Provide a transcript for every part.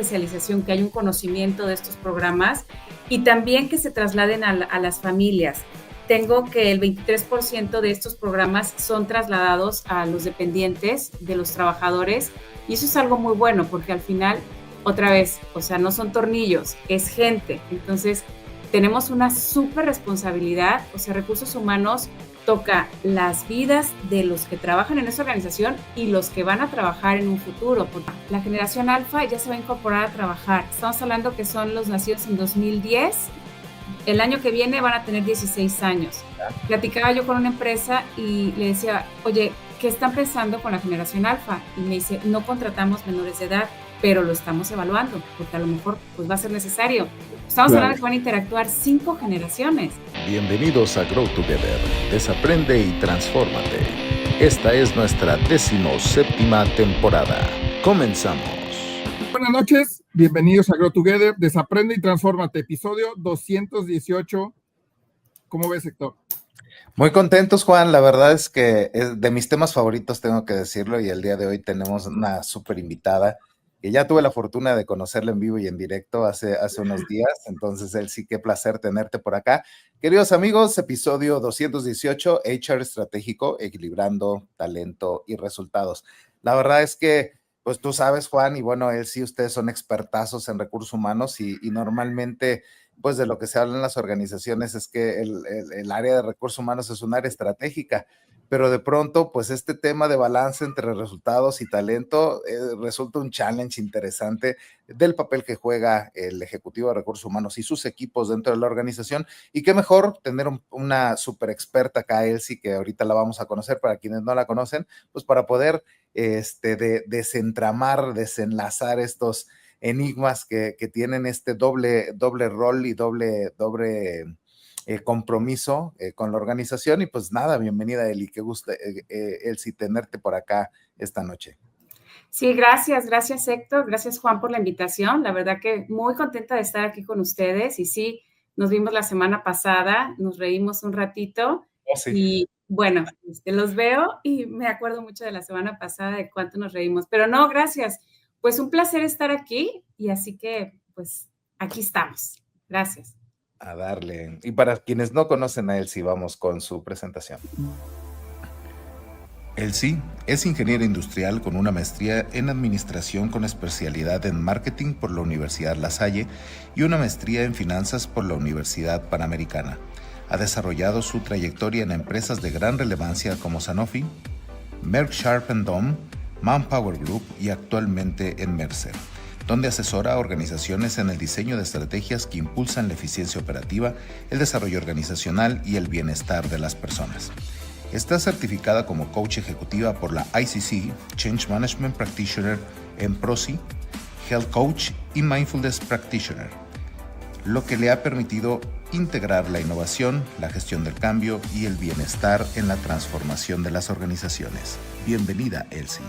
especialización, que haya un conocimiento de estos programas y también que se trasladen a las familias. Tengo que el 23% de estos programas son trasladados a los dependientes de los trabajadores y eso es algo muy bueno porque al final, otra vez, o sea, no son tornillos, es gente. Entonces, tenemos una súper responsabilidad, o sea, recursos humanos toca las vidas de los que trabajan en esa organización y los que van a trabajar en un futuro. La generación alfa ya se va a incorporar a trabajar. Estamos hablando que son los nacidos en 2010. El año que viene van a tener 16 años. Platicaba yo con una empresa y le decía, oye, ¿qué están pensando con la generación alfa? Y me dice, no contratamos menores de edad, pero lo estamos evaluando, porque a lo mejor pues, va a ser necesario. Estamos hablando de que van a interactuar 5 generaciones. Bienvenidos a Grow Together. Desaprende y transfórmate. Esta es nuestra 17ª temporada. Comenzamos. Buenas noches, bienvenidos a Grow Together. Desaprende y transfórmate. Episodio 218. ¿Cómo ves, Héctor? Muy contentos, Juan. La verdad es que es de mis temas favoritos, tengo que decirlo, y el día de hoy tenemos una súper invitada que ya tuve la fortuna de conocerla en vivo y en directo hace unos días. Entonces, Elsie, qué placer tenerte por acá. Queridos amigos, episodio 218, HR estratégico, equilibrando talento y resultados. La verdad es que, pues tú sabes, Juan, y bueno, Elsie, ustedes son expertazos en recursos humanos y normalmente, pues de lo que se habla en las organizaciones es que el área de recursos humanos es un área estratégica, pero de pronto, pues este tema de balance entre resultados y talento resulta un challenge interesante del papel que juega el ejecutivo de recursos humanos y sus equipos dentro de la organización. Y qué mejor tener una súper experta acá, Elsie, que ahorita la vamos a conocer para quienes no la conocen, pues para poder desentramar, desenlazar estos enigmas que tienen este doble rol y doble compromiso con la organización. Y pues nada, bienvenida, Eli, qué gusto, Elsie, tenerte por acá esta noche. Sí, gracias Héctor, gracias Juan por la invitación, la verdad que muy contenta de estar aquí con ustedes y sí, nos vimos la semana pasada, nos reímos un ratito y bueno, los veo y me acuerdo mucho de la semana pasada de cuánto nos reímos, pero no, gracias, pues un placer estar aquí y así que pues aquí estamos, gracias. A darle, y para quienes no conocen a Elsie, vamos con su presentación. Elsie es ingeniera industrial con una maestría en administración con especialidad en marketing por la Universidad La Salle y una maestría en finanzas por la Universidad Panamericana. Ha desarrollado su trayectoria en empresas de gran relevancia como Sanofi, Merck Sharp & Dohme, Manpower Group y actualmente en Mercer, donde asesora a organizaciones en el diseño de estrategias que impulsan la eficiencia operativa, el desarrollo organizacional y el bienestar de las personas. Está certificada como coach ejecutiva por la ICC, Change Management Practitioner en PROSI, Health Coach y Mindfulness Practitioner, lo que le ha permitido integrar la innovación, la gestión del cambio y el bienestar en la transformación de las organizaciones. Bienvenida, Elsie.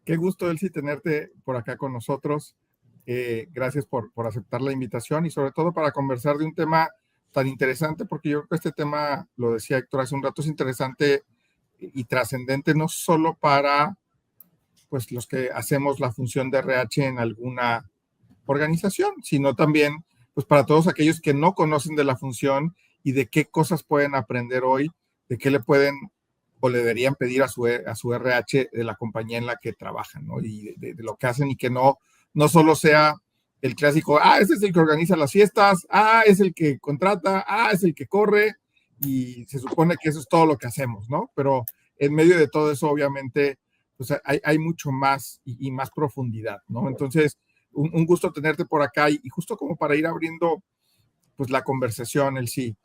Qué gusto, Elsie, tenerte por acá con nosotros. Gracias por aceptar la invitación y sobre todo para conversar de un tema tan interesante, porque yo creo que este tema, lo decía Héctor hace un rato, es interesante y trascendente no solo para pues, los que hacemos la función de RH en alguna organización, sino también pues, para todos aquellos que no conocen de la función y de qué cosas pueden aprender hoy, de qué le pueden o le deberían pedir a su RH de la compañía en la que trabajan, ¿no? Y de lo que hacen y que no solo sea el clásico, ese es el que organiza las fiestas, es el que contrata, es el que corre, y se supone que eso es todo lo que hacemos, ¿no? Pero en medio de todo eso, obviamente, pues hay mucho más y más profundidad, ¿no? Entonces, un gusto tenerte por acá y justo como para ir abriendo, pues, la conversación, Elsie.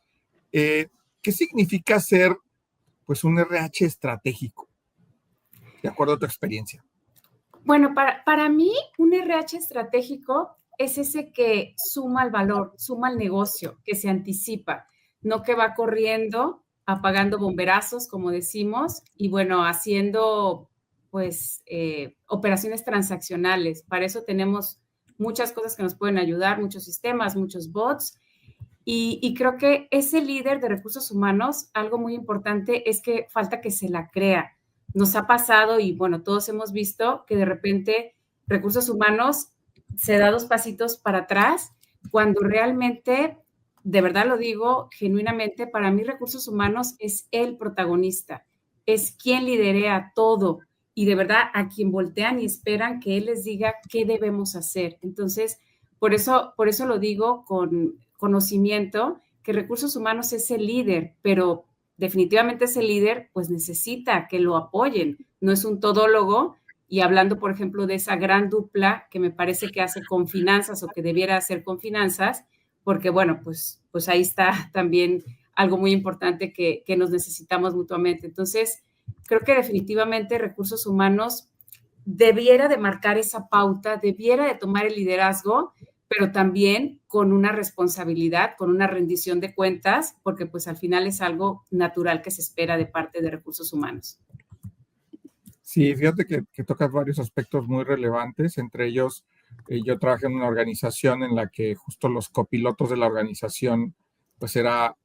¿Qué significa ser, pues, un RH estratégico, de acuerdo a tu experiencia? Bueno, para mí, un RH estratégico es ese que suma el valor, suma el negocio, que se anticipa, no que va corriendo, apagando bomberazos, como decimos, y bueno, haciendo pues operaciones transaccionales. Para eso tenemos muchas cosas que nos pueden ayudar, muchos sistemas, muchos bots, y creo que ese líder de recursos humanos, algo muy importante es que falta que se la crea. nos ha pasado y bueno, todos hemos visto que de repente recursos humanos se da 2 pasitos para atrás cuando realmente, de verdad lo digo genuinamente, para mí recursos humanos es el protagonista, es quien liderea todo y de verdad a quien voltean y esperan que él les diga qué debemos hacer. Entonces, por eso lo digo con conocimiento, que recursos humanos es el líder, pero definitivamente ese líder pues necesita que lo apoyen, no es un todólogo. Y hablando, por ejemplo, de esa gran dupla que me parece que hace con finanzas o que debiera hacer con finanzas, porque bueno, pues ahí está también algo muy importante que nos necesitamos mutuamente. Entonces, creo que definitivamente recursos humanos debiera de marcar esa pauta, debiera de tomar el liderazgo, pero también con una responsabilidad, con una rendición de cuentas, porque pues al final es algo natural que se espera de parte de recursos humanos. Sí, fíjate que tocas varios aspectos muy relevantes, entre ellos yo trabajé en una organización en la que justo los copilotos de la organización pues era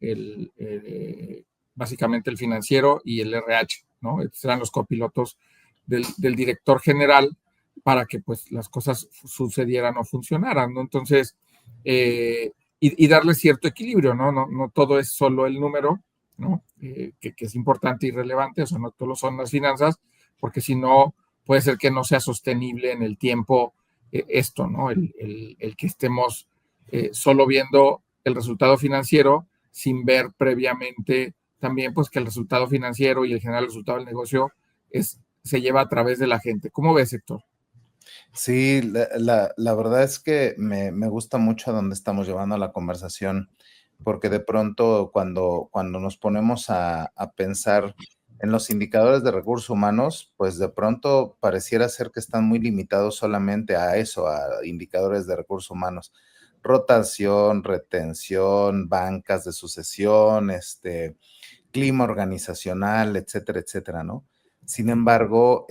básicamente el financiero y el RH, ¿no? Estos eran los copilotos del director general para que pues las cosas sucedieran o funcionaran, ¿no? Entonces, y darle cierto equilibrio, ¿no? No todo es solo el número, ¿no? Que es importante y relevante, o sea, no solo son las finanzas, porque si no, puede ser que no sea sostenible en el tiempo esto, ¿no? El que estemos solo viendo el resultado financiero sin ver previamente también pues que el resultado financiero y el general resultado del negocio se lleva a través de la gente. ¿Cómo ves, Héctor? Sí, la verdad es que me gusta mucho a dónde estamos llevando la conversación, porque de pronto cuando nos ponemos a pensar en los indicadores de recursos humanos, pues de pronto pareciera ser que están muy limitados solamente a eso, a indicadores de recursos humanos. Rotación, retención, bancas de sucesión, clima organizacional, etcétera, etcétera, ¿no? Sin embargo,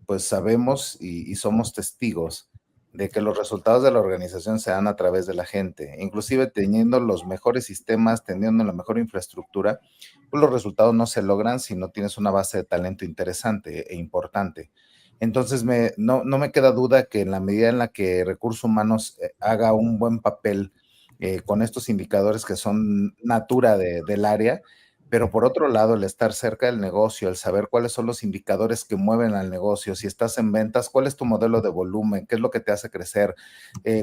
pues sabemos y somos testigos de que los resultados de la organización se dan a través de la gente, inclusive teniendo los mejores sistemas, teniendo la mejor infraestructura, pues los resultados no se logran si no tienes una base de talento interesante e importante. Entonces, no me queda duda que en la medida en la que recursos humanos haga un buen papel con estos indicadores que son natura del área, pero por otro lado, el estar cerca del negocio, el saber cuáles son los indicadores que mueven al negocio, si estás en ventas, cuál es tu modelo de volumen, qué es lo que te hace crecer,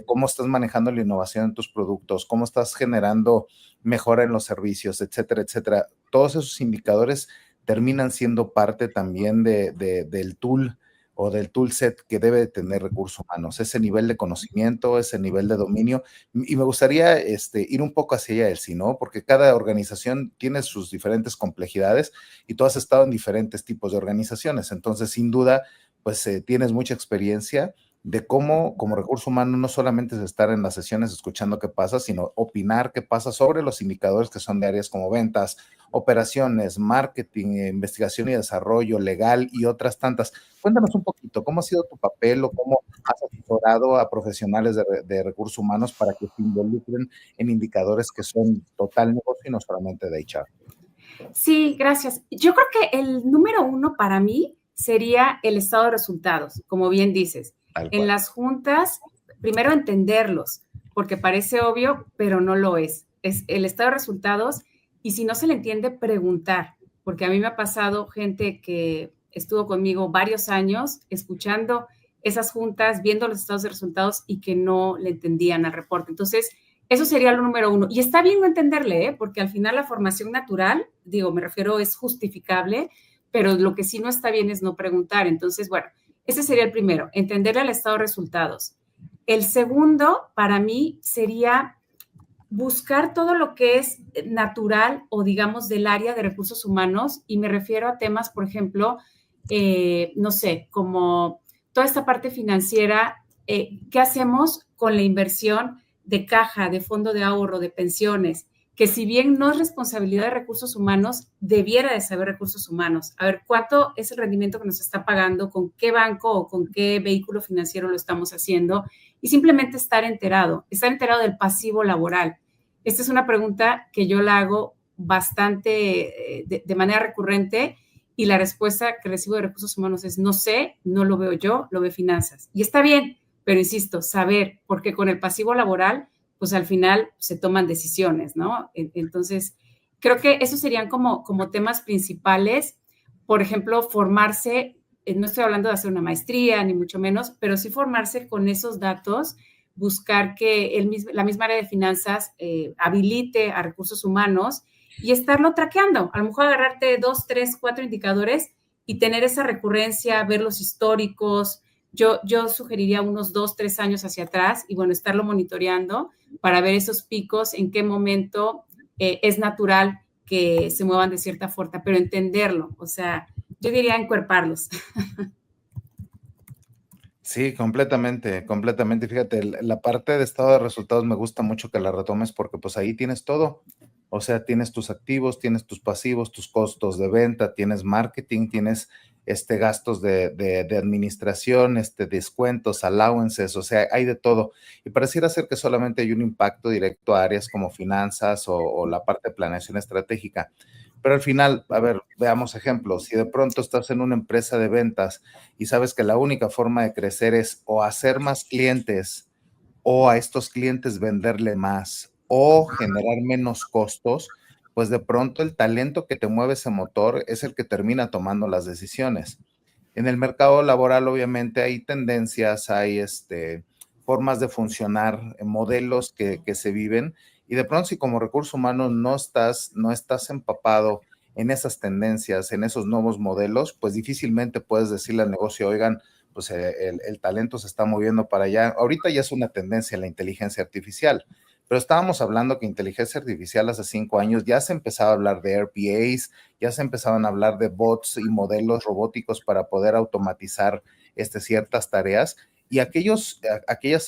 cómo estás manejando la innovación en tus productos, cómo estás generando mejora en los servicios, etcétera, etcétera. Todos esos indicadores terminan siendo parte también del tool o del toolset que debe tener recursos humanos, ese nivel de conocimiento, ese nivel de dominio. Y me gustaría ir un poco hacia allá, Elsie, ¿no? Porque cada organización tiene sus diferentes complejidades y tú has estado en diferentes tipos de organizaciones. Entonces, sin duda, pues tienes mucha experiencia de cómo, como recurso humano, no solamente es estar en las sesiones escuchando qué pasa, sino opinar qué pasa sobre los indicadores que son de áreas como ventas, operaciones, marketing, investigación y desarrollo, legal y otras tantas. Cuéntanos un poquito, ¿cómo ha sido tu papel o cómo has asesorado a profesionales de recursos humanos para que se involucren en indicadores que son total negocio y no solamente de HR? Sí, gracias. Yo creo que el número 1 para mí sería el estado de resultados, como bien dices. En las juntas, primero entenderlos, porque parece obvio, pero no lo es. Es el estado de resultados y si no se le entiende, preguntar, porque a mí me ha pasado gente que estuvo conmigo varios años escuchando esas juntas, viendo los estados de resultados y que no le entendían al reporte. Entonces, eso sería lo número 1. Y está bien no entenderle, ¿eh? Porque al final la formación natural, digo, me refiero, es justificable, pero lo que sí no está bien es no preguntar. Entonces, bueno, ese sería el primero, entender el estado de resultados. El segundo, para mí, sería buscar todo lo que es natural o, digamos, del área de recursos humanos. Y me refiero a temas, por ejemplo, no sé, como toda esta parte financiera, ¿qué hacemos con la inversión de caja, de fondo de ahorro, de pensiones? Que si bien no es responsabilidad de recursos humanos, debiera de saber recursos humanos. A ver, ¿cuánto es el rendimiento que nos está pagando? ¿Con qué banco o con qué vehículo financiero lo estamos haciendo? Y simplemente estar enterado del pasivo laboral. Esta es una pregunta que yo la hago bastante de manera recurrente y la respuesta que recibo de recursos humanos es no sé, no lo veo yo, lo ve finanzas. Y está bien, pero insisto, saber, porque con el pasivo laboral, pues al final se toman decisiones, ¿no? Entonces, creo que esos serían como temas principales. Por ejemplo, formarse, no estoy hablando de hacer una maestría, ni mucho menos, pero sí formarse con esos datos, buscar que la misma área de finanzas habilite a recursos humanos y estarlo traqueando. A lo mejor agarrarte 2, 3, 4 indicadores y tener esa recurrencia, ver los históricos. Yo sugeriría unos 2, 3 años hacia atrás y bueno, estarlo monitoreando para ver esos picos, en qué momento es natural que se muevan de cierta forma, pero entenderlo, o sea, yo diría encuerparlos. Sí, completamente, completamente. Fíjate, la parte de estado de resultados me gusta mucho que la retomes porque pues ahí tienes todo. O sea, tienes tus activos, tienes tus pasivos, tus costos de venta, tienes marketing, tienes gastos de administración, descuentos, allowances, o sea, hay de todo. Y pareciera ser que solamente hay un impacto directo a áreas como finanzas o la parte de planeación estratégica. Pero al final, a ver, veamos ejemplos. Si de pronto estás en una empresa de ventas y sabes que la única forma de crecer es o hacer más clientes o a estos clientes venderle más o generar menos costos, pues de pronto el talento que te mueve ese motor es el que termina tomando las decisiones. En el mercado laboral, obviamente, hay tendencias, hay formas de funcionar, modelos que se viven, y de pronto, si como recurso humano no estás empapado en esas tendencias, en esos nuevos modelos, pues difícilmente puedes decirle al negocio, oigan, pues el talento se está moviendo para allá. Ahorita ya es una tendencia la inteligencia artificial, pero estábamos hablando que inteligencia artificial hace 5 años ya se empezaba a hablar de RPAs, ya se empezaban a hablar de bots y modelos robóticos para poder automatizar ciertas tareas. Y aquellas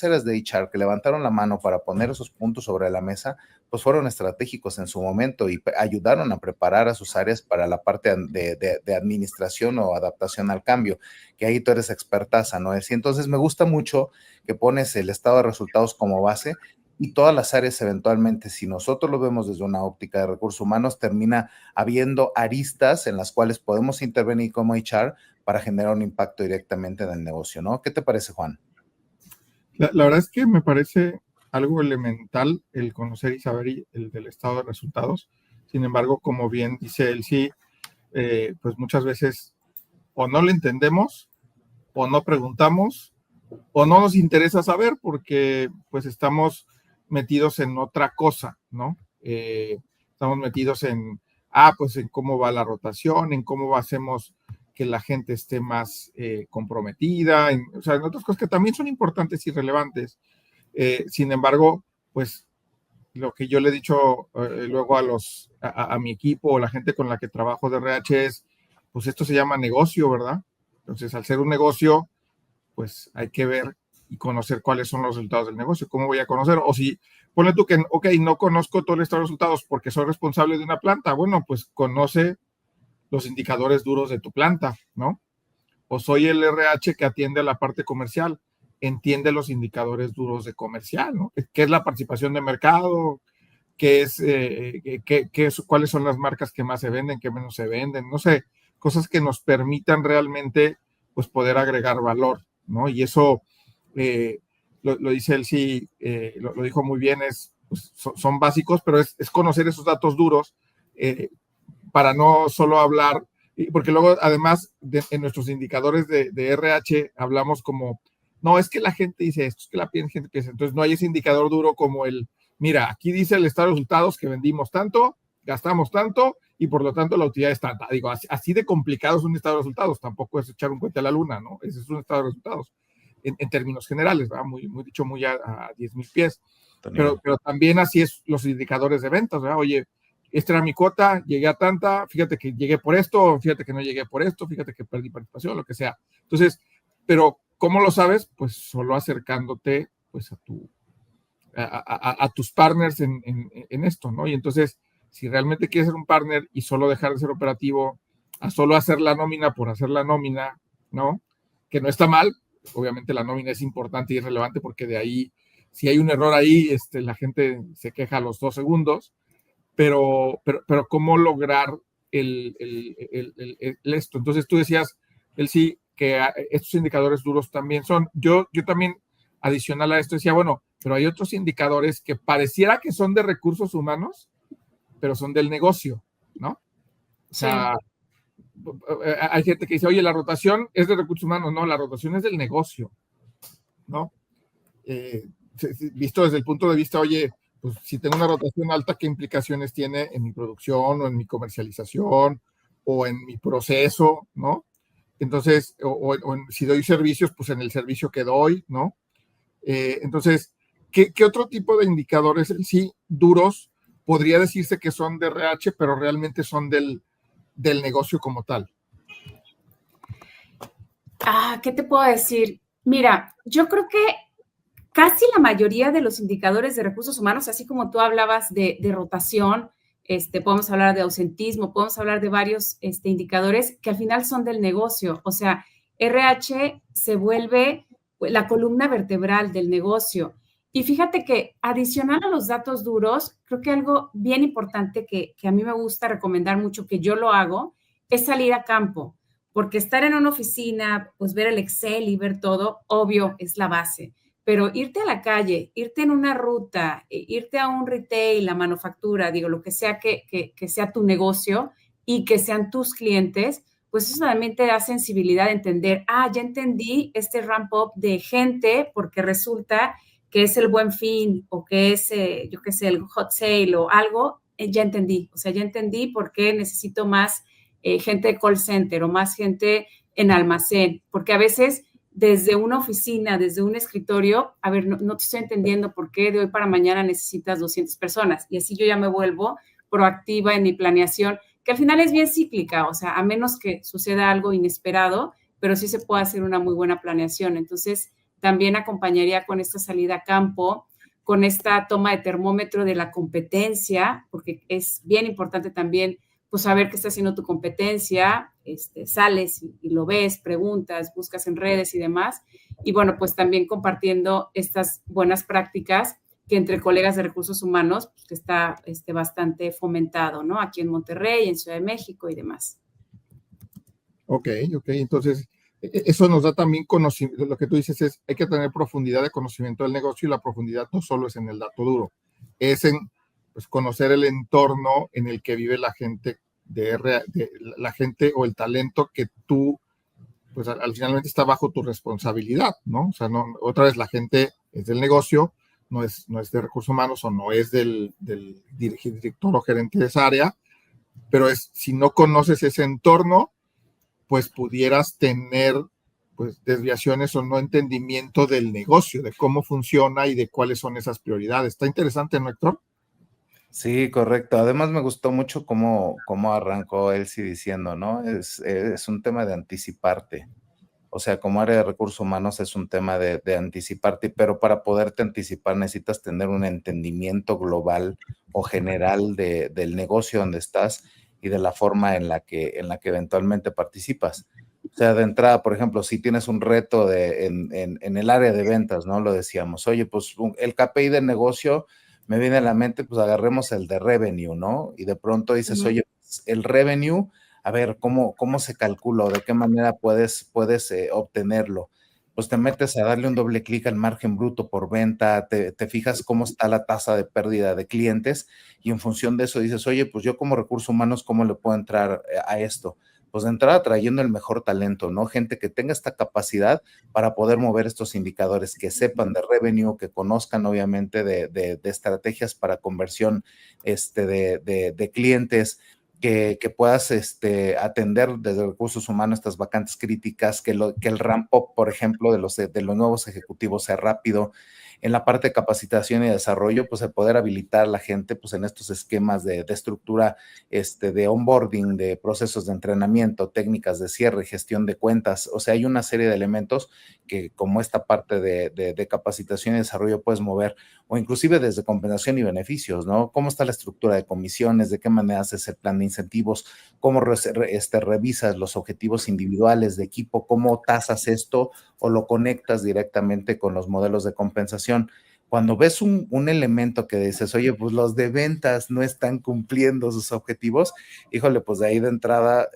áreas de HR que levantaron la mano para poner esos puntos sobre la mesa, pues fueron estratégicos en su momento y ayudaron a preparar a sus áreas para la parte de administración o adaptación al cambio, que ahí tú eres expertaza, ¿no? Y entonces me gusta mucho que pones el estado de resultados como base y todas las áreas eventualmente, si nosotros lo vemos desde una óptica de recursos humanos, termina habiendo aristas en las cuales podemos intervenir como HR para generar un impacto directamente en el negocio, ¿no? ¿Qué te parece, Juan? La verdad es que me parece algo elemental el conocer y saber el del estado de resultados. Sin embargo, como bien dice él, sí, pues muchas veces o no lo entendemos, o no preguntamos, o no nos interesa saber porque pues estamos metidos en otra cosa, ¿no? Estamos metidos pues en cómo va la rotación, en cómo hacemos que la gente esté más comprometida, o sea, en otras cosas que también son importantes y relevantes. Sin embargo, pues lo que yo le he dicho luego a mi equipo o la gente con la que trabajo de RH es, pues esto se llama negocio, ¿verdad? Entonces, al ser un negocio, pues hay que ver y conocer cuáles son los resultados del negocio. ¿Cómo voy a conocer? O si, ponle tú que, ok, no conozco todos estos resultados porque soy responsable de una planta, bueno, pues conoce los indicadores duros de tu planta, ¿no? O soy el RH que atiende a la parte comercial, entiende los indicadores duros de comercial, ¿no? ¿Qué es la participación de mercado? ¿Cuáles son las marcas que más se venden, que menos se venden? No sé, cosas que nos permitan realmente, pues, poder agregar valor, ¿no? Y eso lo dice él, sí, lo dijo muy bien, pues, son básicos, pero es conocer esos datos duros para no solo hablar, porque luego además en nuestros indicadores de RH hablamos como, no, es que la gente dice esto, es que la gente piensa, entonces no hay ese indicador duro como mira, aquí dice el estado de resultados que vendimos tanto, gastamos tanto y por lo tanto la utilidad es tanta. Digo, así de complicado es un estado de resultados, tampoco es echar un cohete a la luna, ¿no? Ese es un estado de resultados en términos generales, ¿verdad? Muy dicho, muy a 10,000 pies. Pero también así es los indicadores de ventas, ¿verdad? Oye, esta era mi cuota, llegué a tanta, fíjate que llegué por esto, fíjate que no llegué por esto, fíjate que perdí participación, lo que sea. Entonces, pero ¿cómo lo sabes? Pues solo acercándote pues a tus partners en esto, ¿no? Y entonces, si realmente quieres ser un partner y solo dejar de ser operativo, a solo hacer la nómina por hacer la nómina, ¿no? Que no está mal, obviamente la nómina es importante y es relevante porque de ahí, si hay un error ahí, la gente se queja a los 2 segundos, pero ¿cómo lograr esto. Entonces tú decías, sí, que estos indicadores duros también son. Yo también, adicional a esto, decía, bueno, pero hay otros indicadores que pareciera que son de recursos humanos, pero son del negocio, ¿no? O sea, hay gente que dice, oye, la rotación es de recursos humanos. No, la rotación es del negocio, ¿no? Visto desde el punto de vista, oye, pues si tengo una rotación alta, ¿qué implicaciones tiene en mi producción o en mi comercialización o en mi proceso, ¿no? Entonces, si doy servicios, pues en el servicio que doy, ¿no? Entonces, ¿qué otro tipo de indicadores sí duros podría decirse que son de RH, pero realmente son del negocio como tal? ¿Qué te puedo decir? Mira, yo creo que casi la mayoría de los indicadores de recursos humanos, así como tú hablabas de rotación, podemos hablar de ausentismo, podemos hablar de varios indicadores que al final son del negocio. O sea, RH se vuelve la columna vertebral del negocio. Y fíjate que adicional a los datos duros, creo que algo bien importante que a mí me gusta recomendar mucho, que yo lo hago, es salir a campo, porque estar en una oficina, pues ver el Excel y ver todo, obvio, es la base. Pero irte a la calle, irte en una ruta, irte a un retail, a manufactura, digo, lo que sea que sea tu negocio y que sean tus clientes, pues eso también te da sensibilidad de entender, ya entendí este ramp up de gente porque resulta que es el Buen Fin o que es, yo qué sé, el hot sale o algo, ya entendí. O sea, ya entendí por qué necesito más gente de call center o más gente en almacén, porque a veces desde una oficina, desde un escritorio, a ver, no te estoy entendiendo por qué de hoy para mañana necesitas 200 personas. Y así yo ya me vuelvo proactiva en mi planeación, que al final es bien cíclica, o sea, a menos que suceda algo inesperado, pero sí se puede hacer una muy buena planeación. Entonces, también acompañaría con esta salida a campo, con esta toma de termómetro de la competencia, porque es bien importante también pues saber qué está haciendo tu competencia, sales y lo ves, preguntas, buscas en redes y demás. Y bueno, pues también compartiendo estas buenas prácticas que entre colegas de recursos humanos, pues, que está bastante fomentado, ¿no? Aquí en Monterrey, en Ciudad de México y demás. Ok. Entonces, eso nos da también conocimiento. Lo que tú dices es, hay que tener profundidad de conocimiento del negocio, y la profundidad no solo es en el dato duro, es en pues, conocer el entorno en el que vive la gente, la gente o el talento que tú, pues al finalmente está bajo tu responsabilidad, ¿no? O sea, no, otra vez la gente es del negocio, no es de recursos humanos o no es del director o gerente de esa área, pero si no conoces ese entorno, pues pudieras tener pues desviaciones o no entendimiento del negocio, de cómo funciona y de cuáles son esas prioridades. Está interesante, ¿no, Héctor? Sí, correcto. Además me gustó mucho cómo arrancó Elsie diciendo, ¿no? Es un tema de anticiparte. O sea, como área de recursos humanos es un tema de anticiparte, pero para poderte anticipar necesitas tener un entendimiento global o general del negocio donde estás y de la forma en la que eventualmente participas. O sea, de entrada, por ejemplo, si tienes un reto en el área de ventas, ¿no? Lo decíamos, oye, pues el KPI del negocio me viene a la mente, pues agarremos el de revenue, ¿no? Y de pronto dices, oye, pues, el revenue, a ver, ¿cómo se calcula o de qué manera puedes obtenerlo? Pues te metes a darle un doble clic al margen bruto por venta, te fijas cómo está la tasa de pérdida de clientes y en función de eso dices, oye, pues yo como recursos humanos, ¿cómo le puedo entrar a esto? Pues de entrada trayendo el mejor talento, ¿no? Gente que tenga esta capacidad para poder mover estos indicadores, que sepan de revenue, que conozcan obviamente de estrategias para conversión de clientes, que puedas atender desde recursos humanos estas vacantes críticas, que el ramp up, por ejemplo, de los nuevos ejecutivos sea rápido. En la parte de capacitación y desarrollo, pues el poder habilitar a la gente pues en estos esquemas de estructura, de onboarding, de procesos de entrenamiento, técnicas de cierre, gestión de cuentas. O sea, hay una serie de elementos que como esta parte de capacitación y desarrollo puedes mover, o inclusive desde compensación y beneficios, ¿no? ¿Cómo está la estructura de comisiones? ¿De qué manera haces el plan de incentivos? ¿Cómo revisas los objetivos individuales de equipo? ¿Cómo tasas esto o lo conectas directamente con los modelos de compensación? Cuando ves un elemento que dices, oye, pues los de ventas no están cumpliendo sus objetivos, híjole, pues de ahí de entrada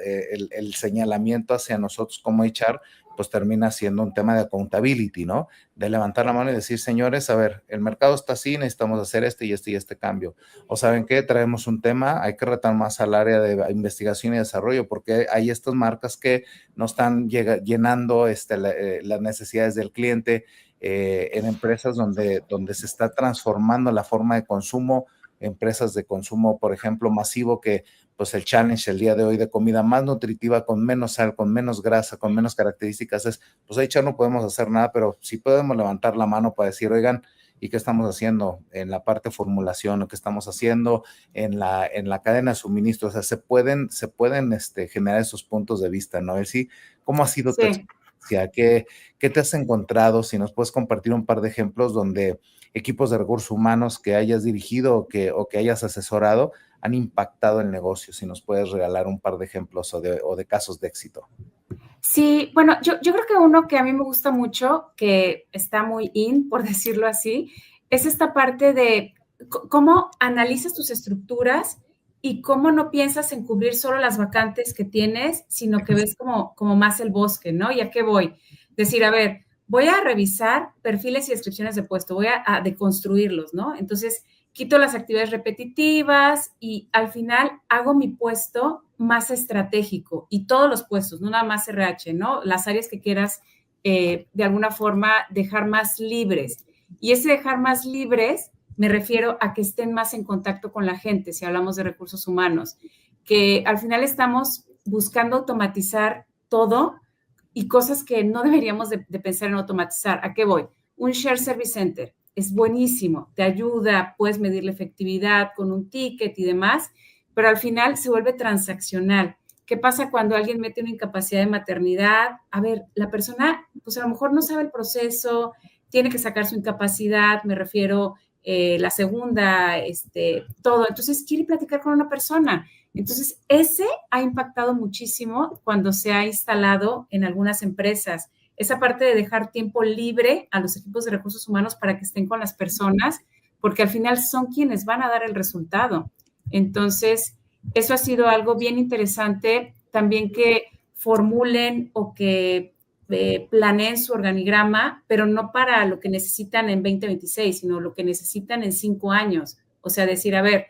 el señalamiento hacia nosotros como HR, pues termina siendo un tema de accountability, ¿no? De levantar la mano y decir, señores, a ver, el mercado está así, necesitamos hacer y este cambio. O ¿saben qué? Traemos un tema, hay que retar más al área de investigación y desarrollo, porque hay estas marcas que no están llenando las necesidades del cliente, en empresas donde se está transformando la forma de consumo, empresas de consumo, por ejemplo, masivo, que pues el challenge el día de hoy de comida más nutritiva, con menos sal, con menos grasa, con menos características, es, pues ahí ya no podemos hacer nada, pero sí podemos levantar la mano para decir, oigan, ¿y qué estamos haciendo en la parte de formulación? ¿O qué estamos haciendo en la cadena de suministro? O sea, se pueden generar esos puntos de vista, ¿no? Es decir, ¿cómo ha sido tu Sí. experiencia? ¿Qué te has encontrado? Si nos puedes compartir un par de ejemplos donde equipos de recursos humanos que hayas dirigido o que hayas asesorado han impactado el negocio. Si nos puedes regalar un par de ejemplos o de casos de éxito. Sí, bueno, yo creo que uno que a mí me gusta mucho, que está muy por decirlo así, es esta parte de cómo analizas tus estructuras y cómo no piensas en cubrir solo las vacantes que tienes, sino que ves como más el bosque, ¿no? ¿Y a qué voy? Decir, a ver, voy a revisar perfiles y descripciones de puesto, voy a deconstruirlos, ¿no? Entonces, quito las actividades repetitivas y al final hago mi puesto más estratégico y todos los puestos, no nada más RH, ¿no? Las áreas que quieras de alguna forma dejar más libres. Y ese dejar más libres me refiero a que estén más en contacto con la gente, si hablamos de recursos humanos, que al final estamos buscando automatizar todo y cosas que no deberíamos de pensar en automatizar. ¿A qué voy? Un Shared Service Center es buenísimo, te ayuda, puedes medir la efectividad con un ticket y demás, pero al final se vuelve transaccional. ¿Qué pasa cuando alguien mete una incapacidad de maternidad? A ver, la persona, pues a lo mejor no sabe el proceso, tiene que sacar su incapacidad, me refiero la segunda, todo. Entonces quiere platicar con una persona. Entonces, ese ha impactado muchísimo cuando se ha instalado en algunas empresas. Esa parte de dejar tiempo libre a los equipos de recursos humanos para que estén con las personas, porque al final son quienes van a dar el resultado. Entonces, eso ha sido algo bien interesante. También que formulen o que planeen su organigrama, pero no para lo que necesitan en 2026, sino lo que necesitan en 5 años. O sea, decir, a ver,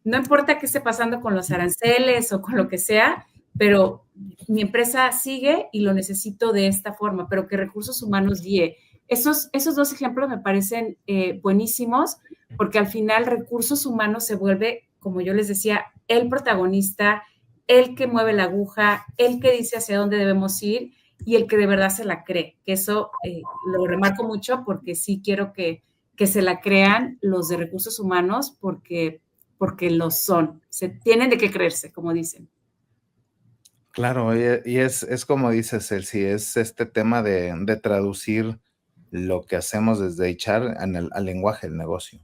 no importa qué esté pasando con los aranceles o con lo que sea, pero mi empresa sigue y lo necesito de esta forma, pero que recursos humanos guíe. Esos dos ejemplos me parecen buenísimos, porque al final recursos humanos se vuelve, como yo les decía, el protagonista, el que mueve la aguja, el que dice hacia dónde debemos ir y el que de verdad se la cree. Que eso lo remarco mucho porque sí quiero que se la crean los de recursos humanos porque lo son. Se tienen de qué creerse, como dicen. Claro, y es como dices, Elsie, es este tema de traducir lo que hacemos desde HR al lenguaje del negocio.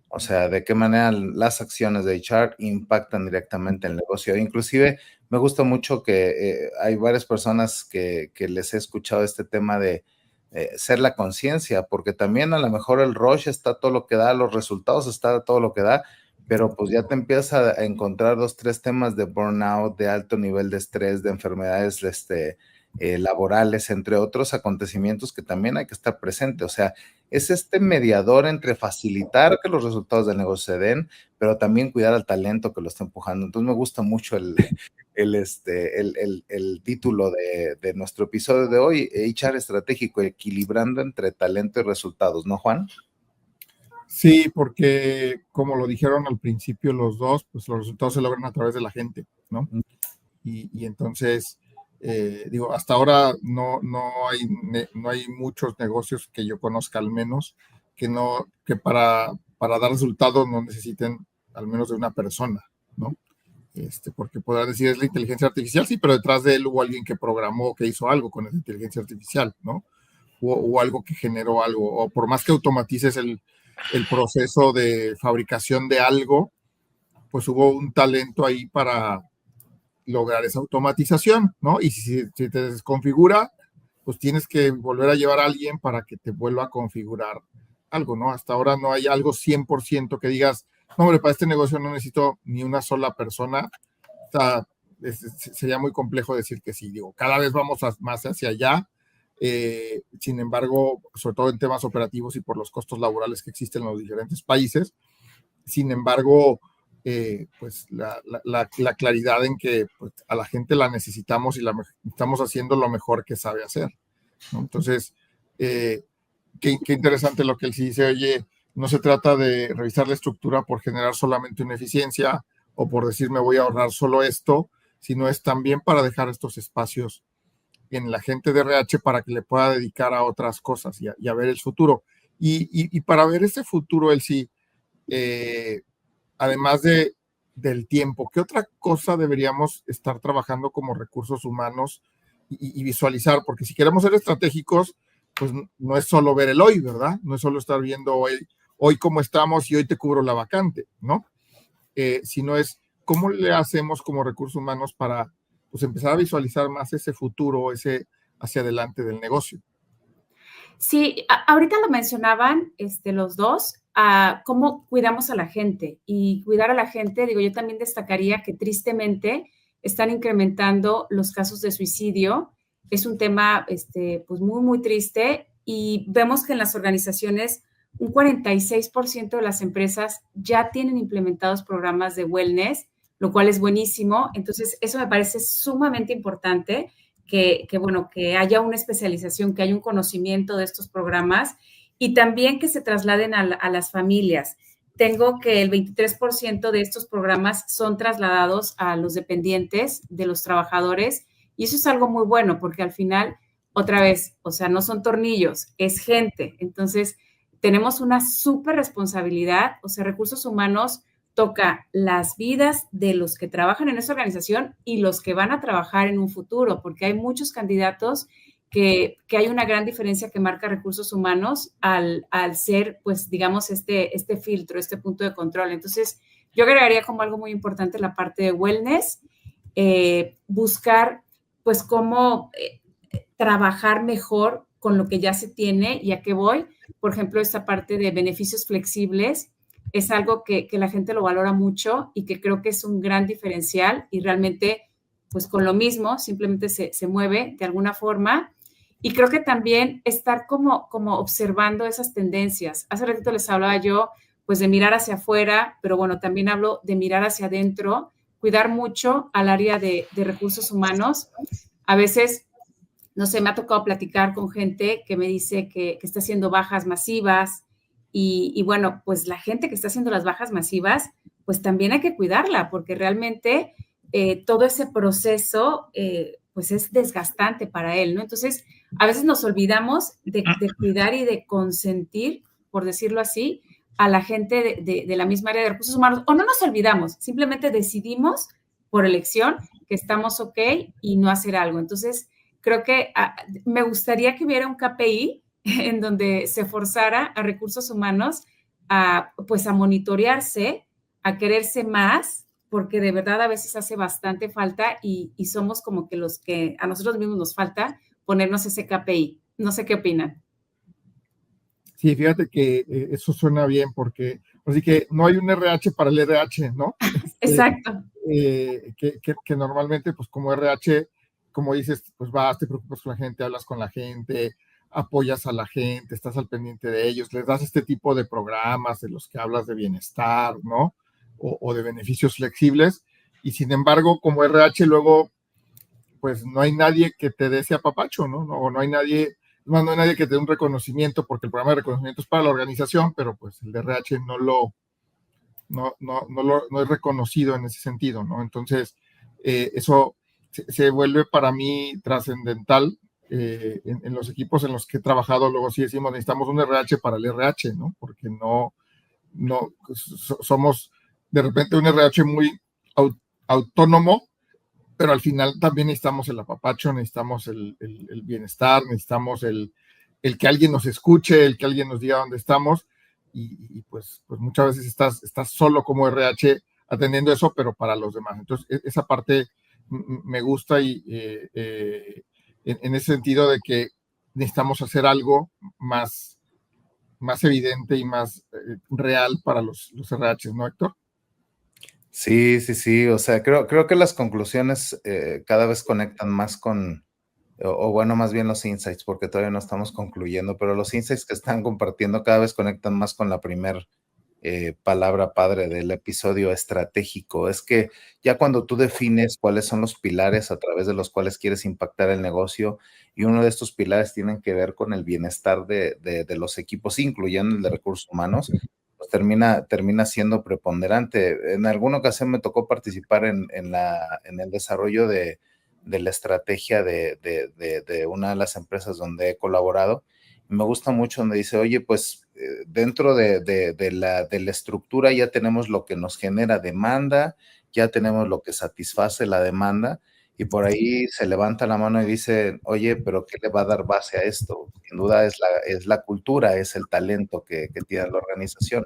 O sea, de qué manera las acciones de HR impactan directamente el negocio. Inclusive me gusta mucho que hay varias personas que les he escuchado este tema de ser la conciencia, porque también a lo mejor el rush está todo lo que da, los resultados está todo lo que da, pero pues ya te empiezas a encontrar 2, 3 temas de burnout, de alto nivel de estrés, de enfermedades laborales, entre otros acontecimientos que también hay que estar presente. O sea, es este mediador entre facilitar que los resultados del negocio se den, pero también cuidar al talento que lo está empujando. Entonces me gusta mucho el título de nuestro episodio de hoy, HR estratégico, equilibrando entre talento y resultados, ¿no, Juan? Sí, porque como lo dijeron al principio los dos, pues los resultados se logran a través de la gente, ¿no? Y entonces, digo, hasta ahora no hay muchos negocios que yo conozca al menos que para dar resultados no necesiten al menos de una persona, ¿no? Porque podrán decir es la inteligencia artificial, sí, pero detrás de él hubo alguien que programó, que hizo algo con esa inteligencia artificial, ¿no? O algo que generó algo, o por más que automatices el proceso de fabricación de algo, pues hubo un talento ahí para lograr esa automatización, ¿no? Y si te desconfigura, pues tienes que volver a llevar a alguien para que te vuelva a configurar algo, ¿no? Hasta ahora no hay algo 100% que digas, no, hombre, para este negocio no necesito ni una sola persona. Sería muy complejo decir que sí. Digo, cada vez vamos más hacia allá. Sin embargo, sobre todo en temas operativos y por los costos laborales que existen en los diferentes países, sin embargo, pues la claridad en que pues, a la gente la necesitamos y la estamos haciendo lo mejor que sabe hacer, ¿no? Entonces, qué interesante lo que él sí dice. Oye, no se trata de revisar la estructura por generar solamente una eficiencia o por decir me voy a ahorrar solo esto, sino es también para dejar estos espacios en la gente de RH para que le pueda dedicar a otras cosas y a ver el futuro. Y para ver ese futuro, él sí, además del tiempo, ¿qué otra cosa deberíamos estar trabajando como recursos humanos y visualizar? Porque si queremos ser estratégicos, pues no es solo ver el hoy, ¿verdad? No es solo estar viendo hoy cómo estamos y hoy te cubro la vacante, ¿no? Sino es cómo le hacemos como recursos humanos para pues, empezar a visualizar más ese futuro, ese hacia adelante del negocio. Sí, ahorita lo mencionaban los dos, cómo cuidamos a la gente. Y cuidar a la gente, digo, yo también destacaría que tristemente están incrementando los casos de suicidio. Es un tema pues muy, muy triste y vemos que en las organizaciones un 46% de las empresas ya tienen implementados programas de wellness, lo cual es buenísimo. Entonces, eso me parece sumamente importante bueno, que haya una especialización, que haya un conocimiento de estos programas y también que se trasladen a las familias. Tengo que el 23% de estos programas son trasladados a los dependientes de los trabajadores y eso es algo muy bueno porque al final, otra vez, o sea, no son tornillos, es gente. Entonces, tenemos una súper responsabilidad, o sea, recursos humanos toca las vidas de los que trabajan en esa organización y los que van a trabajar en un futuro, porque hay muchos candidatos que hay una gran diferencia que marca recursos humanos al ser, pues, digamos, este filtro, este punto de control. Entonces, yo agregaría como algo muy importante la parte de wellness, buscar, pues, cómo trabajar mejor con lo que ya se tiene y a qué voy. Por ejemplo, esta parte de beneficios flexibles, es algo que la gente lo valora mucho y que creo que es un gran diferencial y realmente, pues con lo mismo, simplemente se mueve de alguna forma. Y creo que también estar como observando esas tendencias. Hace ratito les hablaba yo, pues de mirar hacia afuera, pero bueno, también hablo de mirar hacia adentro, cuidar mucho al área de recursos humanos. A veces, no sé, me ha tocado platicar con gente que me dice que está haciendo bajas masivas, y bueno, pues la gente que está haciendo las bajas masivas, pues también hay que cuidarla, porque realmente todo ese proceso, pues es desgastante para él, ¿no? Entonces, a veces nos olvidamos de cuidar y de consentir, por decirlo así, a la gente de la misma área de recursos humanos, o no nos olvidamos, simplemente decidimos por elección que estamos ok y no hacer algo. Entonces, creo que me gustaría que hubiera un KPI en donde se forzara a recursos humanos pues a monitorearse, a quererse más, porque de verdad a veces hace bastante falta y somos como que los que a nosotros mismos nos falta ponernos ese KPI. No sé qué opinan. Sí, fíjate que eso suena bien porque así que no hay un RH para el RH, ¿no? Exacto. Que normalmente, pues como RH, como dices, pues vas, te preocupas con la gente, hablas con la gente, apoyas a la gente, estás al pendiente de ellos, les das este tipo de programas de los que hablas de bienestar, ¿no? O de beneficios flexibles. Y sin embargo, como RH, luego, pues no hay nadie que te dé ese apapacho, ¿no? O no hay nadie, no hay nadie que te dé un reconocimiento, porque el programa de reconocimiento es para la organización, pero pues el de RH no es reconocido en ese sentido, ¿no? Entonces, eso se vuelve para mí trascendental. En los equipos en los que he trabajado, luego sí decimos, necesitamos un RH para el RH, ¿no? Porque somos de repente un RH muy autónomo, pero al final también necesitamos el apapacho, necesitamos el bienestar, necesitamos el que alguien nos escuche, el que alguien nos diga dónde estamos, y pues muchas veces estás solo como RH atendiendo eso, pero para los demás. Entonces, esa parte me gusta y en ese sentido de que necesitamos hacer algo más más evidente y más real para los RHs, ¿no, Héctor? Sí, sí, sí, o sea, creo que las conclusiones cada vez conectan más con, o bueno, más bien los insights, porque todavía no estamos concluyendo, pero los insights que están compartiendo cada vez conectan más con la primer palabra padre del episodio estratégico. Es que ya cuando tú defines cuáles son los pilares a través de los cuales quieres impactar el negocio, y uno de estos pilares tienen que ver con el bienestar de los equipos, incluyendo el de recursos humanos, pues termina siendo preponderante. En alguna ocasión me tocó participar en el desarrollo de la estrategia de una de las empresas donde he colaborado. Me gusta mucho donde dice, oye, pues dentro de la estructura ya tenemos lo que nos genera demanda, ya tenemos lo que satisface la demanda, y por ahí se levanta la mano y dice, oye, pero ¿qué le va a dar base a esto? Sin duda es la cultura, es el talento que tiene la organización.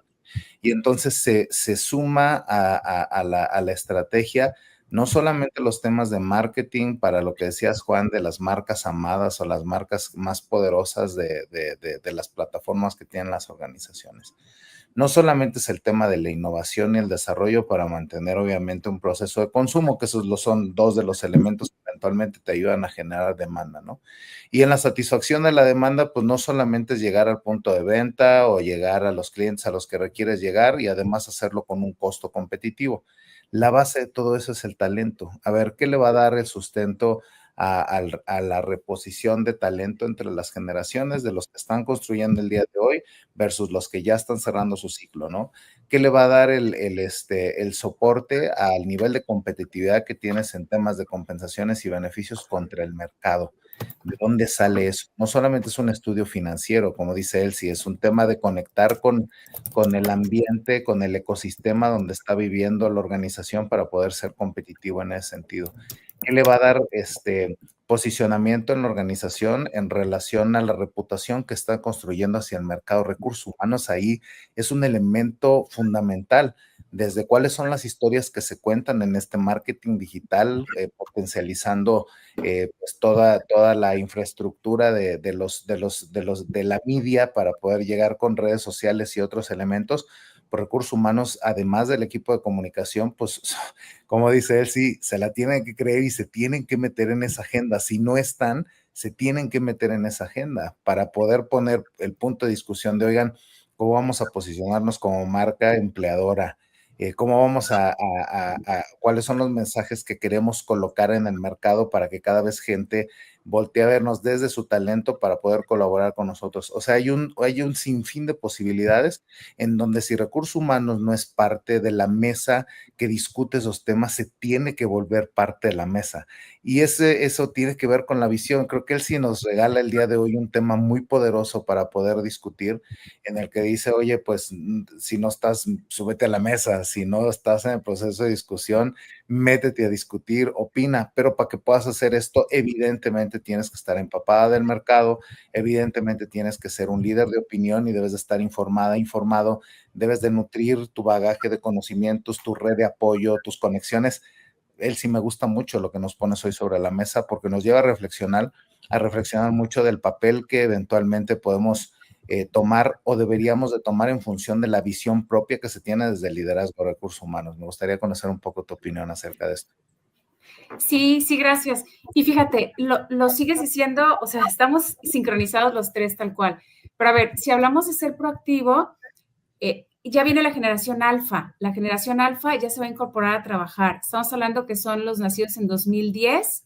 Y entonces se suma a la estrategia no solamente los temas de marketing para lo que decías, Juan, de las marcas amadas o las marcas más poderosas de las plataformas que tienen las organizaciones. No solamente es el tema de la innovación y el desarrollo para mantener obviamente un proceso de consumo, que esos son dos de los elementos que eventualmente te ayudan a generar demanda, ¿no? Y en la satisfacción de la demanda, pues no solamente es llegar al punto de venta o llegar a los clientes a los que requieres llegar y además hacerlo con un costo competitivo. La base de todo eso es el talento. A ver, ¿qué le va a dar el sustento a la reposición de talento entre las generaciones de los que están construyendo el día de hoy versus los que ya están cerrando su ciclo, ¿no? ¿Qué le va a dar el soporte al nivel de competitividad que tienes en temas de compensaciones y beneficios contra el mercado? ¿De dónde sale eso? No solamente es un estudio financiero, como dice él, si es un tema de conectar con el ambiente, con el ecosistema donde está viviendo la organización para poder ser competitivo en ese sentido. ¿Qué le va a dar posicionamiento en la organización en relación a la reputación que está construyendo hacia el mercado de recursos humanos? Ahí es un elemento fundamental. Desde cuáles son las historias que se cuentan en este marketing digital, potencializando pues toda la infraestructura de la media para poder llegar con redes sociales y otros elementos. Por recursos humanos, además del equipo de comunicación, pues como dice él, sí, se la tienen que creer y se tienen que meter en esa agenda. Si no están, se tienen que meter en esa agenda para poder poner el punto de discusión de, oigan, ¿cómo vamos a posicionarnos como marca empleadora? ¿Cómo vamos cuáles son los mensajes que queremos colocar en el mercado para que cada vez gente voltee a vernos desde su talento para poder colaborar con nosotros? O sea, hay un sinfín de posibilidades en donde si recursos humanos no es parte de la mesa que discute esos temas, se tiene que volver parte de la mesa. Y eso tiene que ver con la visión. Creo que él sí nos regala el día de hoy un tema muy poderoso para poder discutir, en el que dice, oye, pues si no estás, súbete a la mesa, si no estás en el proceso de discusión, métete a discutir, opina, pero para que puedas hacer esto, evidentemente tienes que estar empapada del mercado, evidentemente tienes que ser un líder de opinión y debes de estar informado, debes de nutrir tu bagaje de conocimientos, tu red de apoyo, tus conexiones. Él sí me gusta mucho lo que nos pones hoy sobre la mesa porque nos lleva a reflexionar mucho del papel que eventualmente podemos tomar o deberíamos de tomar en función de la visión propia que se tiene desde el liderazgo de recursos humanos. Me gustaría conocer un poco tu opinión acerca de esto. Sí, sí, gracias. Y fíjate, lo sigues diciendo, o sea, estamos sincronizados los tres tal cual. Pero a ver, si hablamos de ser proactivo, ya viene la generación alfa. La generación alfa ya se va a incorporar a trabajar. Estamos hablando que son los nacidos en 2010.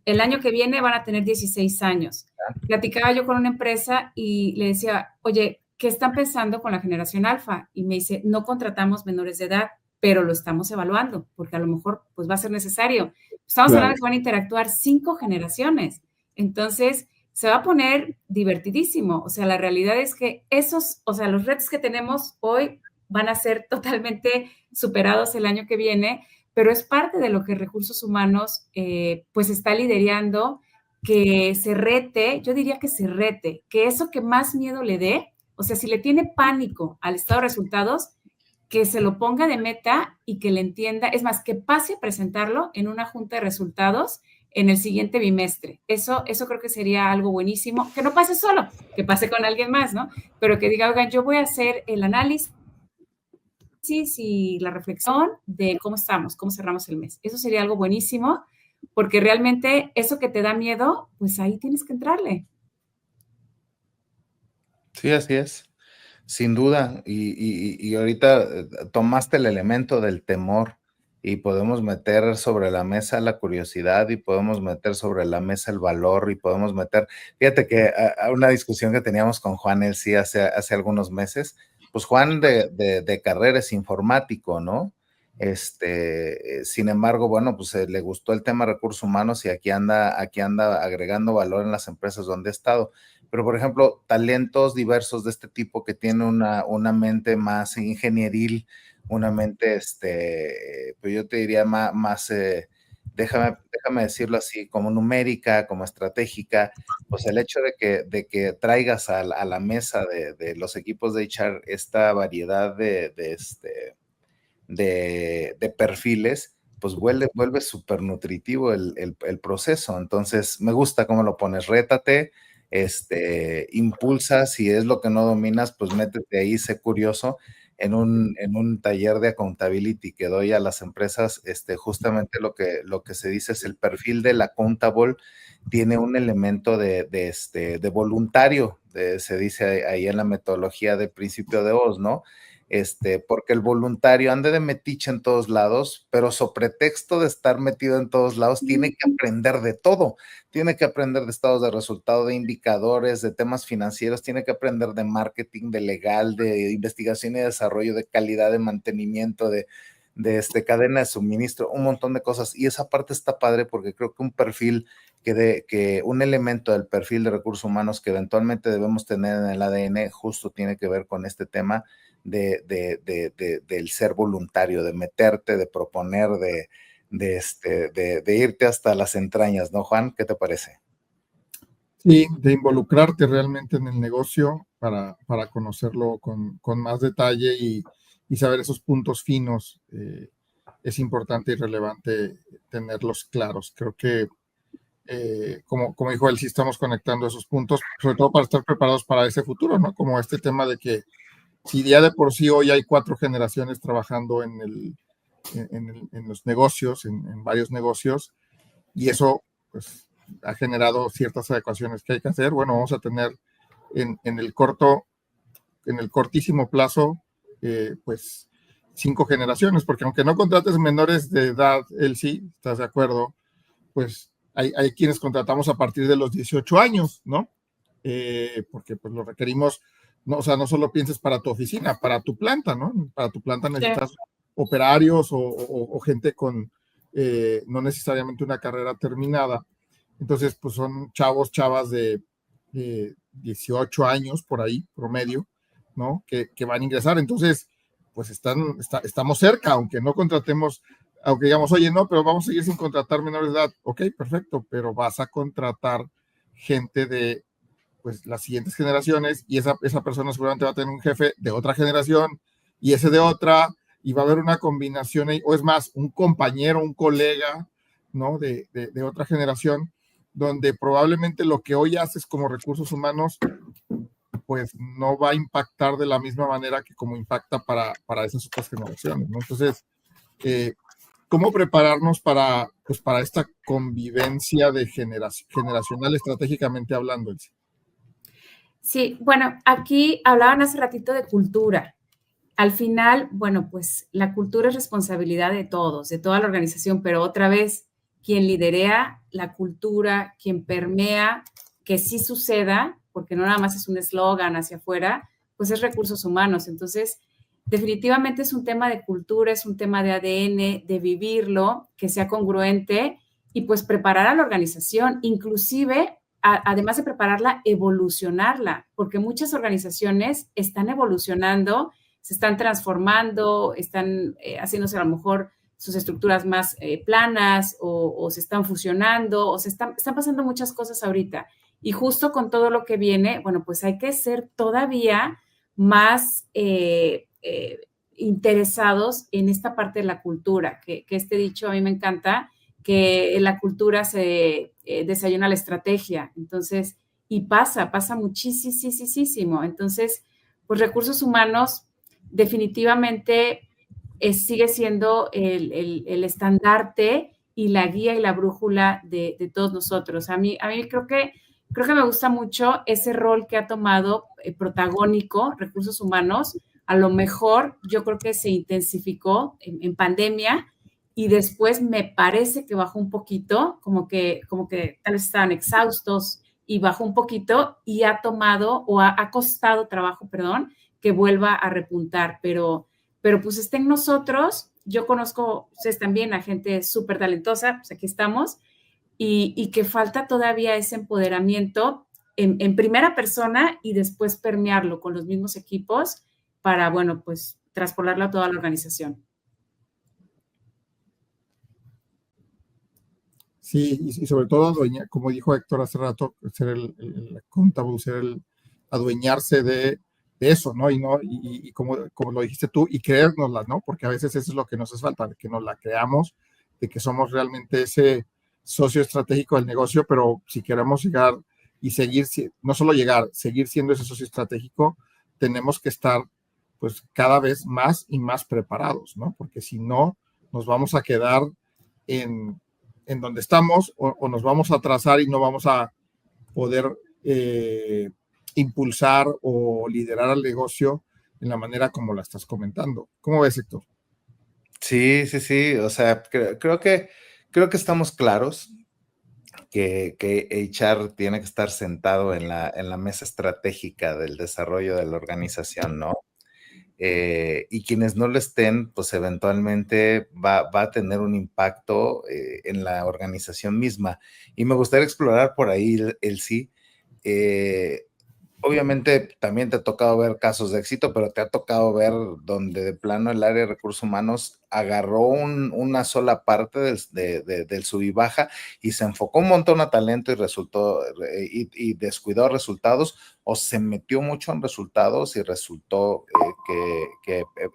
El año que viene van a tener 16 años. Platicaba yo con una empresa y le decía, oye, ¿qué están pensando con la generación alfa? Y me dice, no contratamos menores de edad, pero lo estamos evaluando, porque a lo mejor pues va a ser necesario. Estamos hablando de que van a interactuar 5 generaciones. Entonces, se va a poner divertidísimo. O sea, la realidad es que los retos que tenemos hoy van a ser totalmente superados el año que viene, pero es parte de lo que Recursos Humanos pues está liderando, que se rete, yo diría que se rete, que eso que más miedo le dé, o sea, si le tiene pánico al estado de resultados, que se lo ponga de meta y que le entienda, es más, que pase a presentarlo en una junta de resultados en el siguiente bimestre. Eso creo que sería algo buenísimo, que no pase solo, que pase con alguien más, ¿no? Pero que diga, oigan, yo voy a hacer el análisis y la reflexión de cómo estamos, cómo cerramos el mes. Eso sería algo buenísimo, porque realmente eso que te da miedo, pues ahí tienes que entrarle. Sí, así es. Sin duda, y ahorita tomaste el elemento del temor y podemos meter sobre la mesa la curiosidad y podemos meter sobre la mesa el valor y podemos meter, fíjate que a una discusión que teníamos con Juan Elsie hace algunos meses, pues Juan de carrera es informático, ¿no? Sin embargo, bueno, pues le gustó el tema de recursos humanos y aquí anda agregando valor en las empresas donde ha estado. Pero, por ejemplo, talentos diversos de este tipo que tienen una mente más ingenieril, una mente, pues yo te diría más déjame decirlo así, como numérica, como estratégica, pues el hecho de que traigas a la mesa de los equipos de HR esta variedad de perfiles, pues vuelve súper nutritivo el proceso. Entonces, me gusta cómo lo pones, rétate, impulsa, si es lo que no dominas, pues métete ahí, sé curioso. En un taller de accountability que doy a las empresas, justamente lo que se dice es el perfil del accountable tiene un elemento de voluntario, se dice ahí en la metodología de principio de Oz, ¿no? Porque el voluntario anda de metiche en todos lados, pero sobre pretexto de estar metido en todos lados, tiene que aprender de todo, tiene que aprender de estados de resultado, de indicadores, de temas financieros, tiene que aprender de marketing, de legal, de investigación y desarrollo, de calidad, de mantenimiento, de cadena de suministro, un montón de cosas, y esa parte está padre porque creo que un perfil que un elemento del perfil de recursos humanos que eventualmente debemos tener en el ADN justo tiene que ver con este tema del ser voluntario, de meterte, de proponer, de irte hasta las entrañas, ¿no, Juan? ¿Qué te parece? Sí, de involucrarte realmente en el negocio para conocerlo con más detalle y saber esos puntos finos. Es importante y relevante tenerlos claros. Creo que, como dijo él, sí estamos conectando esos puntos, sobre todo para estar preparados para ese futuro, ¿no? Como este tema de que si ya de por sí hoy hay 4 generaciones trabajando en los negocios, en varios negocios, y eso pues ha generado ciertas adecuaciones que hay que hacer, bueno, vamos a tener en el cortísimo plazo, pues 5 generaciones, porque aunque no contrates menores de edad, él sí, ¿estás de acuerdo? Pues hay quienes contratamos a partir de los 18 años, ¿no? Porque pues lo requerimos, no, o sea, no solo pienses para tu oficina, para tu planta, ¿no? Para tu planta necesitas operarios o gente con no necesariamente una carrera terminada. Entonces, pues son chavas de 18 años por ahí, promedio, ¿no? Que van a ingresar. Entonces, pues estamos cerca, aunque no contratemos, aunque digamos, oye, no, pero vamos a seguir sin contratar menores de edad. Ok, perfecto, pero vas a contratar gente de pues las siguientes generaciones y esa persona seguramente va a tener un jefe de otra generación y ese de otra y va a haber una combinación o es más, un compañero, un colega, ¿no? De otra generación donde probablemente lo que hoy haces como recursos humanos pues no va a impactar de la misma manera que como impacta para esas otras generaciones, ¿no? Entonces, ¿cómo prepararnos pues para esta convivencia de generacional estratégicamente hablando? Sí, bueno, aquí hablaban hace ratito de cultura. Al final, bueno, pues la cultura es responsabilidad de todos, de toda la organización, pero otra vez, quien liderea la cultura, quien permea que sí suceda, porque no nada más es un eslogan hacia afuera, pues es recursos humanos. Entonces, definitivamente es un tema de cultura, es un tema de ADN, de vivirlo, que sea congruente y pues preparar a la organización, inclusive además de prepararla, evolucionarla, porque muchas organizaciones están evolucionando, se están transformando, están haciéndose a lo mejor sus estructuras más planas o se están fusionando o están pasando muchas cosas ahorita. Y justo con todo lo que viene, bueno, pues hay que ser todavía más interesados en esta parte de la cultura, que este dicho a mí me encanta, que en la cultura se desayuna la estrategia. Entonces, y pasa muchísimo. Entonces, pues recursos humanos definitivamente sigue siendo el estandarte y la guía y la brújula de todos nosotros. A mí creo que me gusta mucho ese rol que ha tomado protagónico recursos humanos. A lo mejor yo creo que se intensificó en pandemia y después me parece que bajó un poquito, como que tal vez estaban exhaustos y bajó un poquito y ha tomado o ha costado trabajo, perdón, que vuelva a repuntar, pero pues está en nosotros. Yo conozco, ustedes también, a gente súper talentosa, pues aquí estamos, y que falta todavía ese empoderamiento en primera persona y después permearlo con los mismos equipos para, bueno, pues traspolarlo a toda la organización. Sí, y sobre todo, como dijo Héctor hace rato, ser el accountable, ser el adueñarse de eso, ¿no? Y como lo dijiste tú, y creérnosla, ¿no? Porque a veces eso es lo que nos hace falta, de que nos la creamos, de que somos realmente ese socio estratégico del negocio, pero si queremos llegar y seguir, no solo llegar, seguir siendo ese socio estratégico, tenemos que estar pues cada vez más y más preparados, ¿no? Porque si no, nos vamos a quedar en donde estamos o nos vamos a atrasar y no vamos a poder impulsar o liderar al negocio en la manera como la estás comentando. ¿Cómo ves, Héctor? Sí, o sea, creo que estamos claros que HR tiene que estar sentado en la mesa estratégica del desarrollo de la organización, ¿no? Y quienes no lo estén, pues eventualmente va a tener un impacto en la organización misma. Y me gustaría explorar por ahí el sí. Obviamente también te ha tocado ver casos de éxito, pero te ha tocado ver donde de plano el área de recursos humanos agarró una sola parte del sub y baja y se enfocó un montón a talento y resultó y descuidó resultados, o se metió mucho en resultados y resultó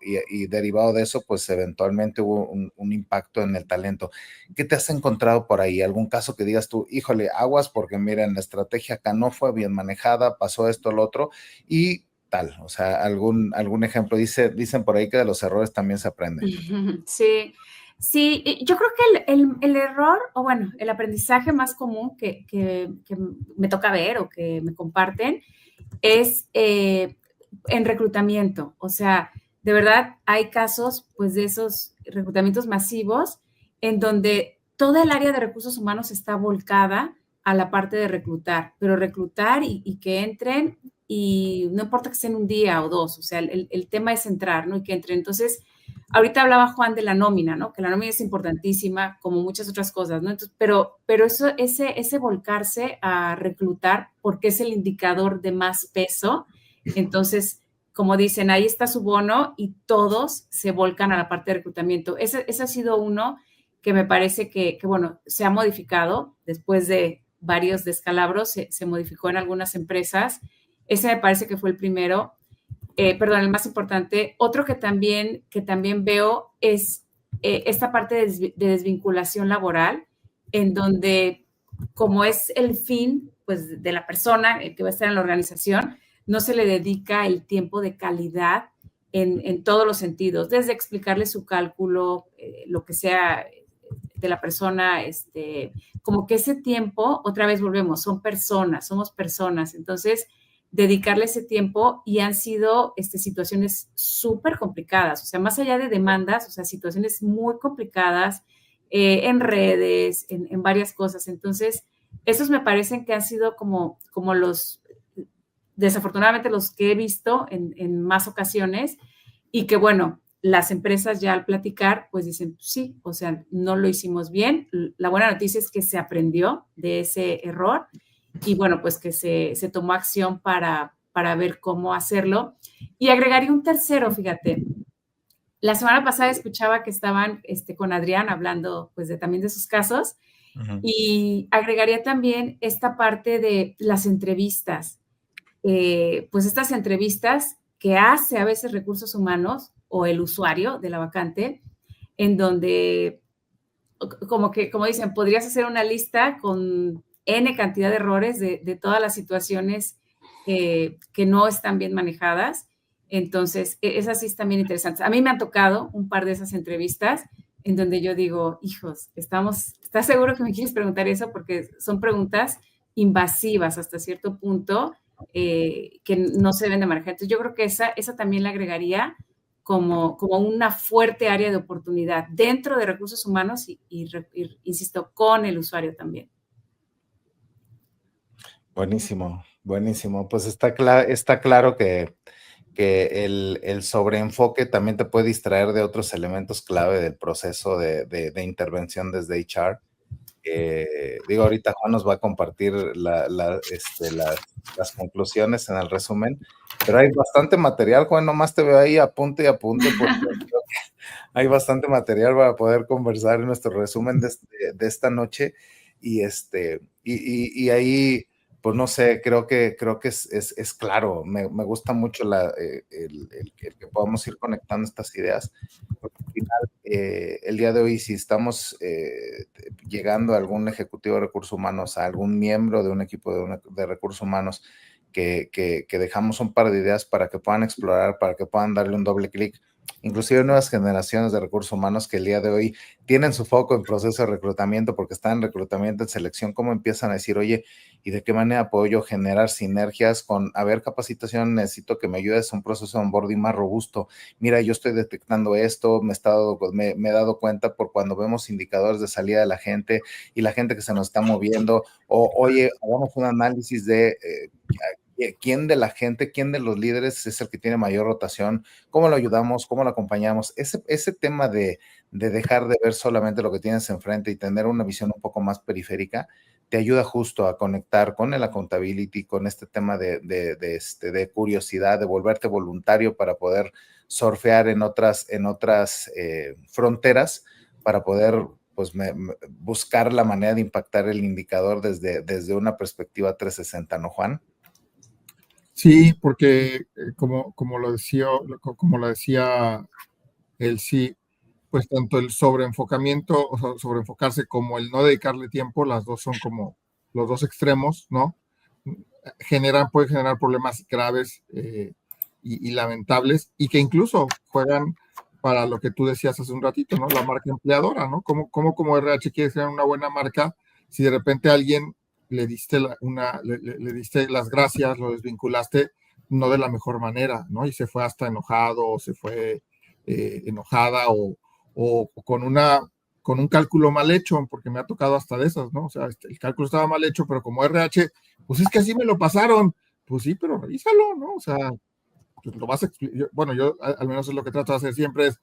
y derivado de eso, pues eventualmente hubo un impacto en el talento. ¿Qué te has encontrado por ahí? ¿Algún caso que digas tú, híjole, aguas, porque miren, la estrategia acá no fue bien manejada, pasó esto, lo otro, y tal? O sea, algún ejemplo. Dicen por ahí que de los errores también se aprende. Sí, yo creo que el error, o bueno, el aprendizaje más común que me toca ver o que me comparten es en reclutamiento. O sea, de verdad hay casos pues de esos reclutamientos masivos en donde toda el área de recursos humanos está volcada a la parte de reclutar, pero reclutar y que entren, y no importa que sean un día o dos, o sea, el tema es entrar, ¿no? Y que entren. Entonces, ahorita hablaba Juan de la nómina, ¿no? Que la nómina es importantísima, como muchas otras cosas, ¿no? Entonces, pero eso, ese volcarse a reclutar, porque es el indicador de más peso. Entonces, como dicen, ahí está su bono y todos se volcan a la parte de reclutamiento. Ese ha sido uno que me parece que, bueno, se ha modificado después de varios descalabros, se modificó en algunas empresas. Ese me parece que fue el primero. Perdón, el más importante. Otro que también veo es esta parte de desvinculación laboral, en donde, como es el fin pues, de la persona que va a estar en la organización, no se le dedica el tiempo de calidad en todos los sentidos, desde explicarle su cálculo, lo que sea de la persona, como que ese tiempo, otra vez volvemos, somos personas, entonces dedicarle ese tiempo, y han sido situaciones súper complicadas, o sea, más allá de demandas, o sea, situaciones muy complicadas en redes, en varias cosas. Entonces, esos me parecen que han sido como los, desafortunadamente, los que he visto en más ocasiones, y que, bueno, las empresas ya al platicar, pues dicen, sí, o sea, no lo hicimos bien. La buena noticia es que se aprendió de ese error y, bueno, pues que se tomó acción para ver cómo hacerlo. Y agregaría un tercero, fíjate. La semana pasada escuchaba que estaban con Adrián hablando pues también de sus casos, y agregaría también esta parte de las entrevistas. Pues estas entrevistas que hace a veces recursos humanos o el usuario de la vacante, en donde como dicen, podrías hacer una lista con N cantidad de errores de todas las situaciones que no están bien manejadas. Entonces, esas sí están bien interesantes. A mí me han tocado un par de esas entrevistas en donde yo digo, hijos, ¿estás seguro que me quieres preguntar eso? Porque son preguntas invasivas hasta cierto punto que no se deben de manejar. Entonces, yo creo que esa también la agregaría como una fuerte área de oportunidad dentro de recursos humanos insisto, con el usuario también. Buenísimo, buenísimo. Pues está claro que el sobreenfoque también te puede distraer de otros elementos clave del proceso de intervención desde HR. Digo, ahorita Juan nos va a compartir las conclusiones en el resumen, pero hay bastante material, Juan, nomás te veo ahí apunte y apunte, porque creo que hay bastante material para poder conversar en nuestro resumen de esta noche, y ahí, pues no sé, creo que es claro, me gusta mucho el que podamos ir conectando estas ideas, porque al final, el día de hoy, si estamos llegando a algún ejecutivo de recursos humanos, a algún miembro de un equipo de recursos humanos, que dejamos un par de ideas para que puedan explorar, para que puedan darle un doble clic, inclusive nuevas generaciones de recursos humanos que el día de hoy tienen su foco en proceso de reclutamiento porque están en reclutamiento, en selección, cómo empiezan a decir, oye, ¿y de qué manera puedo yo generar sinergias con, a ver, capacitación, necesito que me ayudes a un proceso de onboarding más robusto? Mira, yo estoy detectando esto, me he dado cuenta por cuando vemos indicadores de salida de la gente y la gente que se nos está moviendo, o oye, hagamos un análisis de quién de la gente, quién de los líderes es el que tiene mayor rotación, cómo lo ayudamos, cómo lo acompañamos. Ese tema de dejar de ver solamente lo que tienes enfrente y tener una visión un poco más periférica, te ayuda justo a conectar con el accountability, con este tema de curiosidad, de volverte voluntario para poder surfear en otras fronteras, para poder pues buscar la manera de impactar el indicador desde una perspectiva 360, ¿no, Juan? Sí, porque como lo decía él, sí, pues tanto el sobreenfocamiento, o sea, sobreenfocarse como el no dedicarle tiempo, las dos son como los dos extremos, ¿no? Puede generar problemas graves y lamentables, y que incluso juegan para lo que tú decías hace un ratito, ¿no? La marca empleadora, ¿no? ¿Cómo como RH quieres crear una buena marca si de repente a alguien le diste le diste las gracias, lo desvinculaste no de la mejor manera, ¿no? Y se fue hasta enojado, o se fue enojada, o con un cálculo mal hecho, porque me ha tocado hasta de esas, ¿no? O sea, el cálculo estaba mal hecho, pero como RH, pues es que así me lo pasaron. Pues sí, pero revísalo, ¿no? O sea, pues lo vas a explicar. Bueno, yo al menos es lo que trato de hacer siempre, es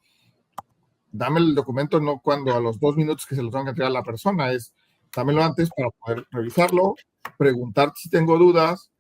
dame el documento, no cuando a los 2 minutos que se lo tengo que entregar a la persona, es dámelo antes para poder revisarlo, preguntar si tengo dudas,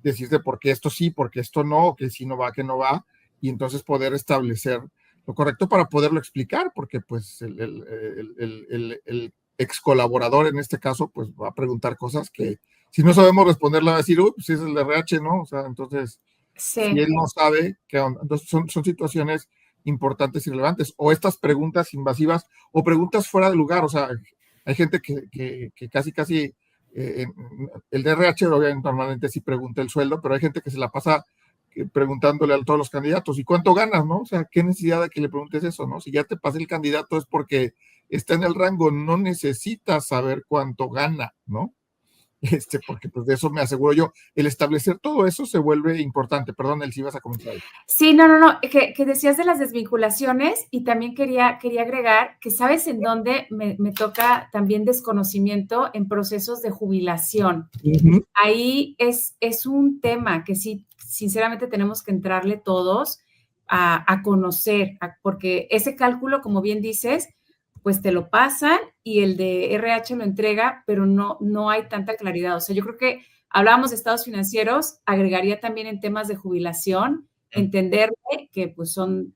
decirte por qué esto sí, por qué esto no, que sí no va, que no va, y entonces poder establecer lo correcto para poderlo explicar, porque pues el ex colaborador en este caso pues va a preguntar cosas que si no sabemos responderle va a decir, uy, pues es el RH, ¿no? O sea, entonces, Sí. si él no sabe qué onda, entonces son situaciones importantes y relevantes, o estas preguntas invasivas o preguntas fuera de lugar. O sea, hay gente que casi el DRH obviamente normalmente sí pregunta el sueldo, pero hay gente que se la pasa preguntándole a todos los candidatos, ¿y cuánto ganas, no? O sea, ¿qué necesidad de que le preguntes eso, no? Si ya te pasé el candidato es porque está en el rango, no necesitas saber cuánto gana, ¿no? Porque pues de eso me aseguro yo. El establecer todo eso se vuelve importante. Perdón, El, si ibas a comentar. Sí, no, que decías de las desvinculaciones, y también quería agregar que sabes en dónde me toca también desconocimiento en procesos de jubilación. Uh-huh. Ahí es un tema que sí, sinceramente tenemos que entrarle todos a conocer, porque ese cálculo, como bien dices, pues te lo pasan y el de RH lo entrega, pero no hay tanta claridad. O sea, yo creo que hablábamos de estados financieros, agregaría también en temas de jubilación, entenderle que pues son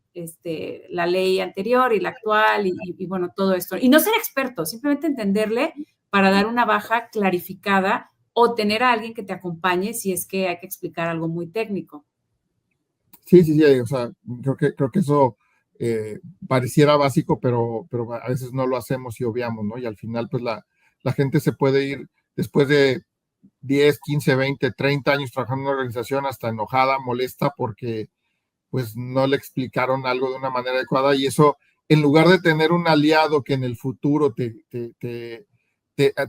la ley anterior y la actual y bueno, todo esto. Y no ser experto, simplemente entenderle para dar una baja clarificada o tener a alguien que te acompañe si es que hay que explicar algo muy técnico. Sí, o sea, creo que eso pareciera básico, pero a veces no lo hacemos y obviamos, ¿no? Y al final, pues la gente se puede ir después de 10, 15, 20, 30 años trabajando en una organización hasta enojada, molesta, porque pues no le explicaron algo de una manera adecuada, y eso, en lugar de tener un aliado que en el futuro te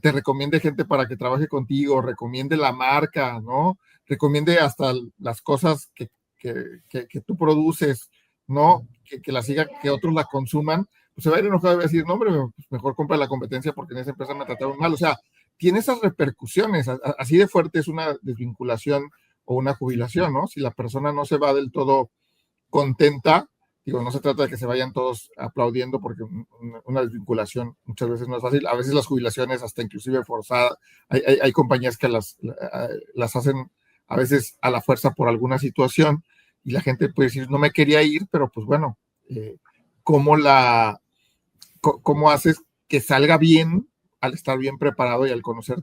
recomiende gente para que trabaje contigo, recomiende la marca, ¿no? Recomiende hasta las cosas que tú produces, ¿no? Que la siga, que otros la consuman, pues se va a ir enojado y va a decir, no, hombre, pues mejor compra la competencia porque en esa empresa me trataron mal. O sea, tiene esas repercusiones. Así de fuerte es una desvinculación o una jubilación, ¿no? Si la persona no se va del todo contenta, digo, no se trata de que se vayan todos aplaudiendo, porque una desvinculación muchas veces no es fácil. A veces las jubilaciones hasta inclusive forzadas, hay compañías que las hacen a veces a la fuerza por alguna situación, y la gente puede decir, no me quería ir, pero pues bueno, ¿cómo haces que salga bien al estar bien preparado y al conocer,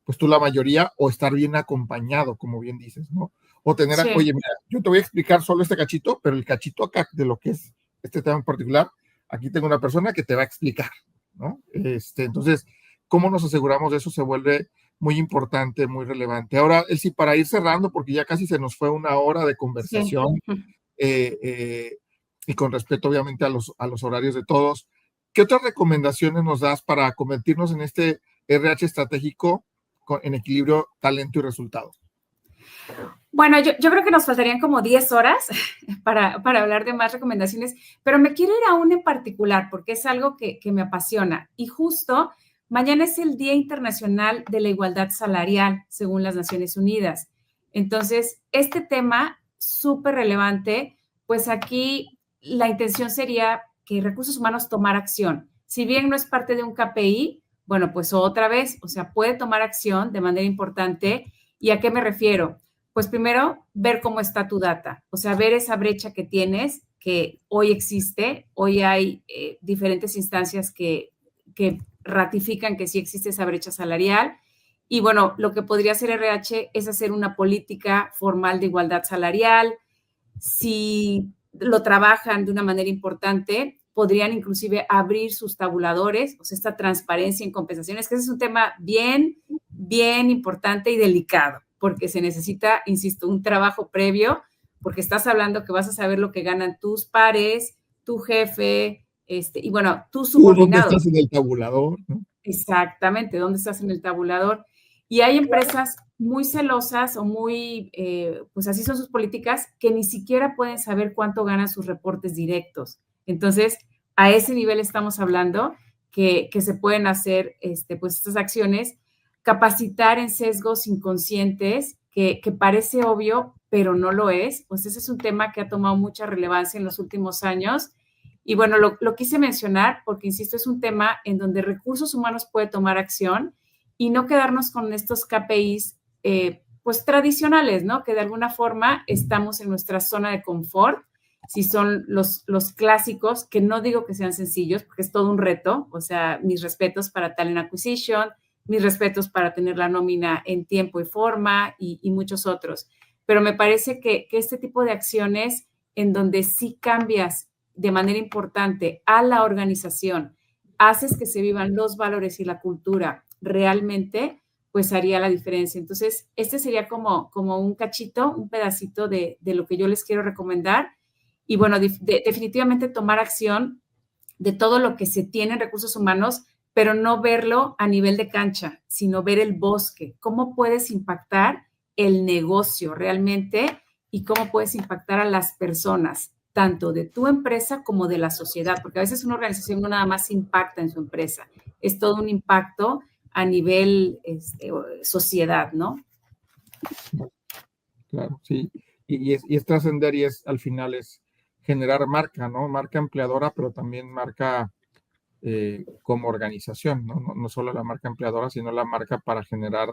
pues tú la mayoría, o estar bien acompañado, como bien dices, ¿no? O tener, sí. Oye, mira, yo te voy a explicar solo este cachito, pero el cachito acá de lo que es este tema en particular, aquí tengo una persona que te va a explicar, ¿no? Entonces, ¿cómo nos aseguramos de eso? Se vuelve muy importante, muy relevante. Ahora, Elsie, para ir cerrando, porque ya casi se nos fue una hora de conversación, sí. Y con respeto, obviamente, a los horarios de todos, ¿qué otras recomendaciones nos das para convertirnos en este RH estratégico en equilibrio, talento y resultado? Bueno, yo creo que nos faltarían como 10 horas para hablar de más recomendaciones, pero me quiero ir a una en particular porque es algo que me apasiona. Y justo mañana es el Día Internacional de la Igualdad Salarial, según las Naciones Unidas. Entonces, este tema súper relevante, pues aquí la intención sería que Recursos Humanos tomara acción. Si bien no es parte de un KPI, bueno, pues otra vez, o sea, puede tomar acción de manera importante. ¿Y a qué me refiero? Pues primero, ver cómo está tu data, o sea, ver esa brecha que tienes, que hoy existe, hoy hay diferentes instancias que ratifican que sí existe esa brecha salarial. Y bueno, lo que podría hacer RH es hacer una política formal de igualdad salarial. Si lo trabajan de una manera importante, podrían inclusive abrir sus tabuladores, o sea, esta transparencia en compensaciones, que ese es un tema bien importante y delicado, porque se necesita, insisto, un trabajo previo, porque estás hablando que vas a saber lo que ganan tus pares, tu jefe, y bueno, tus subordinados. ¿Dónde estás en el tabulador? ¿No? Exactamente, ¿dónde estás en el tabulador? Y hay empresas muy celosas o muy, pues así son sus políticas, que ni siquiera pueden saber cuánto ganan sus reportes directos. Entonces, a ese nivel estamos hablando que se pueden hacer pues estas acciones, capacitar en sesgos inconscientes, que parece obvio, pero no lo es. Pues ese es un tema que ha tomado mucha relevancia en los últimos años. Y bueno, lo quise mencionar porque, insisto, es un tema en donde Recursos Humanos puede tomar acción y no quedarnos con estos KPIs pues tradicionales, ¿no? Que de alguna forma estamos en nuestra zona de confort. Si son los clásicos, que no digo que sean sencillos, porque es todo un reto, o sea, mis respetos para Talent Acquisition, mis respetos para tener la nómina en tiempo y forma y muchos otros. Pero me parece que este tipo de acciones en donde sí cambias de manera importante a la organización, haces que se vivan los valores y la cultura realmente, pues haría la diferencia. Entonces, este sería como un cachito, un pedacito de lo que yo les quiero recomendar. Y bueno, definitivamente tomar acción de todo lo que se tiene en recursos humanos, pero no verlo a nivel de cancha, sino ver el bosque. ¿Cómo puedes impactar el negocio realmente y cómo puedes impactar a las personas, tanto de tu empresa como de la sociedad? Porque a veces una organización no nada más impacta en su empresa, es todo un impacto a nivel sociedad, ¿no? Claro, sí. Y es trascender, y al final es generar marca, ¿no? Marca empleadora, pero también marca como organización, ¿no? No solo la marca empleadora, sino la marca para generar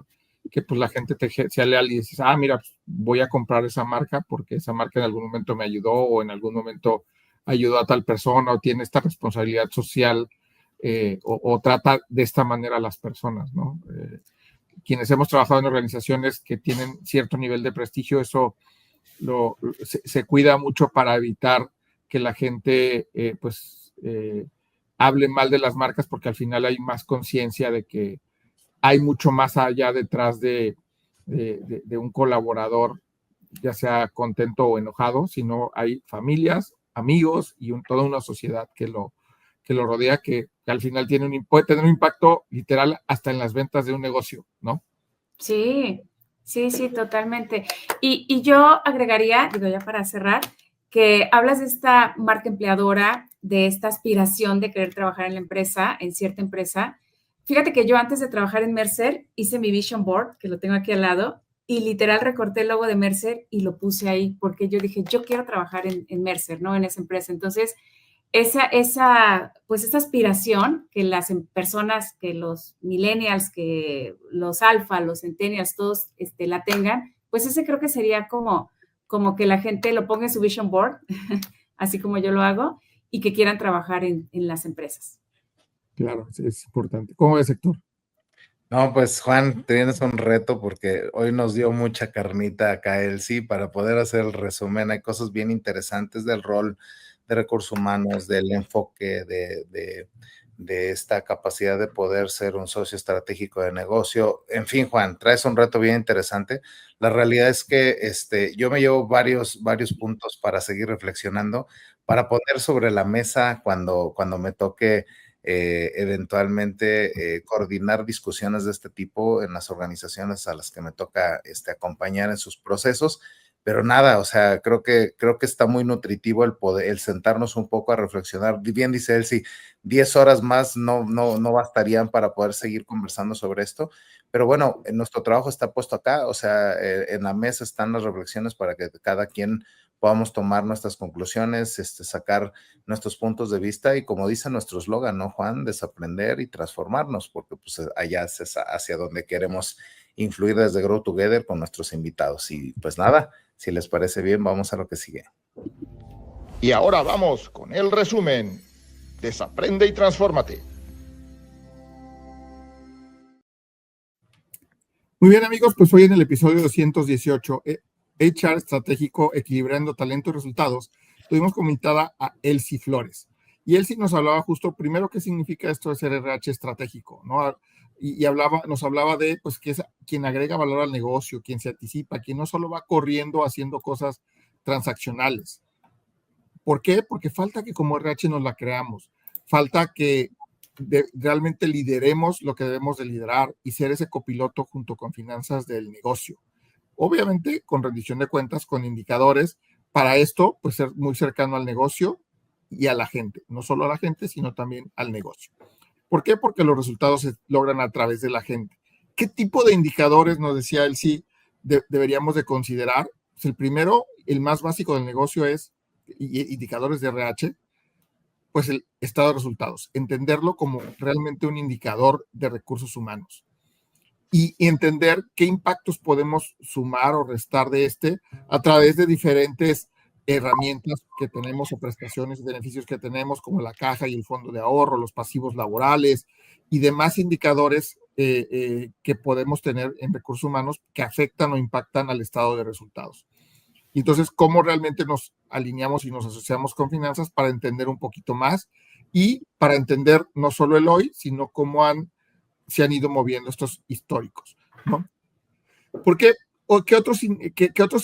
que pues la gente sea leal y dices, mira, pues, voy a comprar esa marca porque esa marca en algún momento me ayudó, o en algún momento ayudó a tal persona, o tiene esta responsabilidad social, o trata de esta manera a las personas, ¿no? Quienes hemos trabajado en organizaciones que tienen cierto nivel de prestigio, eso se cuida mucho para evitar que la gente hable mal de las marcas, porque al final hay más conciencia de que hay mucho más allá detrás de un colaborador, ya sea contento o enojado, sino hay familias, amigos y toda una sociedad que lo rodea, que al final puede tener un impacto literal hasta en las ventas de un negocio, ¿no? Sí, totalmente. Y yo agregaría, digo ya para cerrar, que hablas de esta marca empleadora, de esta aspiración de querer trabajar en la empresa, en cierta empresa. Fíjate que yo antes de trabajar en Mercer hice mi vision board, que lo tengo aquí al lado, y literal recorté el logo de Mercer y lo puse ahí, porque yo dije, yo quiero trabajar en Mercer, ¿no? En esa empresa. Entonces, esa aspiración que las personas, que los millennials, que los alfa, los centennials, todos la tengan, pues ese creo que sería como que la gente lo ponga en su vision board, así como yo lo hago, y que quieran trabajar en las empresas. Claro, es importante. ¿Cómo ves, Héctor? No, pues Juan, tienes un reto porque hoy nos dio mucha carnita acá Elsie para poder hacer el resumen. Hay cosas bien interesantes del rol de recursos humanos, del enfoque de esta capacidad de poder ser un socio estratégico de negocio. En fin, Juan, traes un reto bien interesante. La realidad es que yo me llevo varios puntos para seguir reflexionando, para poner sobre la mesa cuando me toque eventualmente coordinar discusiones de este tipo en las organizaciones a las que me toca acompañar en sus procesos. Pero nada, o sea, creo que está muy nutritivo el sentarnos un poco a reflexionar. Bien dice él, si 10 horas más no bastarían para poder seguir conversando sobre esto. Pero bueno, nuestro trabajo está puesto acá, o sea, en la mesa están las reflexiones para que cada quien podamos tomar nuestras conclusiones, sacar nuestros puntos de vista y como dice nuestro eslogan, ¿no, Juan? Desaprender y transformarnos, porque pues allá es hacia donde queremos influir desde Grow Together con nuestros invitados. Y pues nada, si les parece bien, vamos a lo que sigue. Y ahora vamos con el resumen. Desaprende y transfórmate. Muy bien, amigos, pues hoy en el episodio 218, HR Estratégico, Equilibrando Talento y Resultados, tuvimos como invitada a Elsie Flores. Y Elsie nos hablaba justo primero qué significa esto de ser RH estratégico, ¿no? Y nos hablaba de, pues, que es quien agrega valor al negocio, quien se anticipa, quien no solo va corriendo haciendo cosas transaccionales. ¿Por qué? Porque falta que como RH nos la creamos. Falta que realmente lideremos lo que debemos de liderar y ser ese copiloto junto con finanzas del negocio. Obviamente con rendición de cuentas, con indicadores. Para esto, pues ser muy cercano al negocio y a la gente. No solo a la gente, sino también al negocio. ¿Por qué? Porque los resultados se logran a través de la gente. ¿Qué tipo de indicadores, nos decía él, sí deberíamos de considerar? Pues el primero, el más básico del negocio es indicadores de RH, pues el estado de resultados. Entenderlo como realmente un indicador de recursos humanos. Y entender qué impactos podemos sumar o restar de a través de diferentes herramientas que tenemos o prestaciones y beneficios que tenemos, como la caja y el fondo de ahorro, los pasivos laborales y demás indicadores que podemos tener en recursos humanos que afectan o impactan al estado de resultados. Y entonces, cómo realmente nos alineamos y nos asociamos con finanzas para entender un poquito más y para entender no solo el hoy, sino cómo se han ido moviendo estos históricos, ¿no? ¿Por qué? ¿O qué otros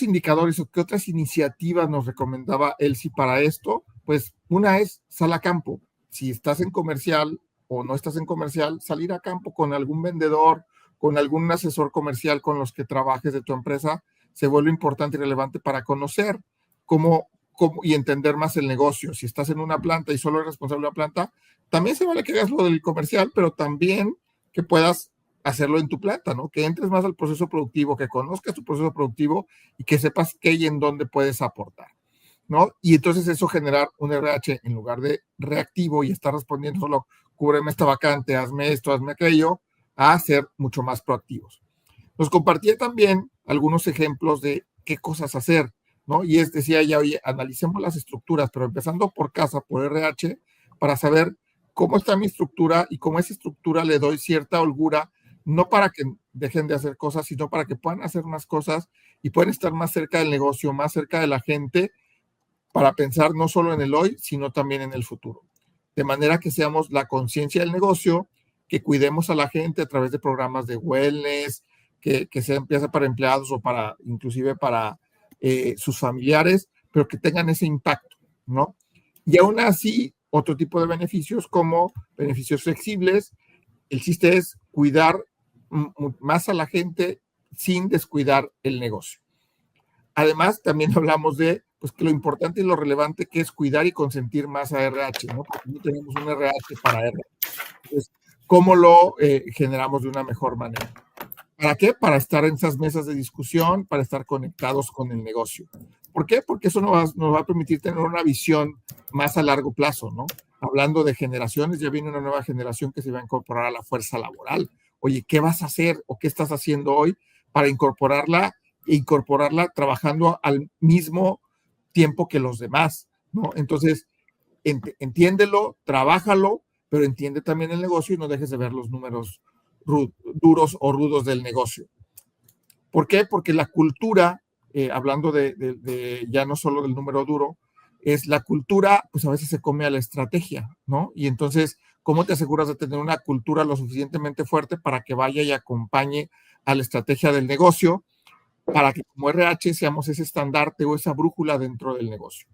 indicadores o qué otras iniciativas nos recomendaba Elsie para esto? Pues una es sal a campo. Si estás en comercial o no estás en comercial, salir a campo con algún vendedor, con algún asesor comercial con los que trabajes de tu empresa, se vuelve importante y relevante para conocer cómo y entender más el negocio. Si estás en una planta y solo eres responsable de la planta, también se vale que hagas lo del comercial, pero también que puedas hacerlo en tu planta, ¿no? Que entres más al proceso productivo, que conozcas tu proceso productivo y que sepas qué y en dónde puedes aportar, ¿no? Y entonces eso generar un RH en lugar de reactivo y estar respondiendo solo, cúbreme esta vacante, hazme esto, hazme aquello, a ser mucho más proactivos. Nos compartía también algunos ejemplos de qué cosas hacer, ¿no? Y decía ella, oye, analicemos las estructuras, pero empezando por casa, por RH, para saber cómo está mi estructura y cómo esa estructura le doy cierta holgura, no para que dejen de hacer cosas, sino para que puedan hacer más cosas y puedan estar más cerca del negocio, más cerca de la gente, para pensar no solo en el hoy, sino también en el futuro. De manera que seamos la conciencia del negocio, que cuidemos a la gente a través de programas de wellness, que sea empresa para empleados o para, inclusive para sus familiares, pero que tengan ese impacto, ¿no? Y aún así, otro tipo de beneficios como beneficios flexibles. El chiste es cuidar más a la gente sin descuidar el negocio. Además, también hablamos de pues, que lo importante y lo relevante que es cuidar y consentir más a RH, ¿no? Porque no tenemos un RH para RH. Entonces, ¿cómo lo generamos de una mejor manera? ¿Para qué? Para estar en esas mesas de discusión, para estar conectados con el negocio. ¿Por qué? Porque eso nos va a permitir tener una visión más a largo plazo, ¿no? Hablando de generaciones, ya viene una nueva generación que se va a incorporar a la fuerza laboral. Oye, ¿qué vas a hacer o qué estás haciendo hoy para incorporarla trabajando al mismo tiempo que los demás, ¿no? Entonces, entiéndelo, trabájalo, pero entiende también el negocio y no dejes de ver los números duros o rudos del negocio. ¿Por qué? Porque la cultura, hablando de ya no solo del número duro, es la cultura, pues a veces se come a la estrategia, ¿no? Y entonces, ¿cómo te aseguras de tener una cultura lo suficientemente fuerte para que vaya y acompañe a la estrategia del negocio, para que como RH seamos ese estandarte o esa brújula dentro del negocio?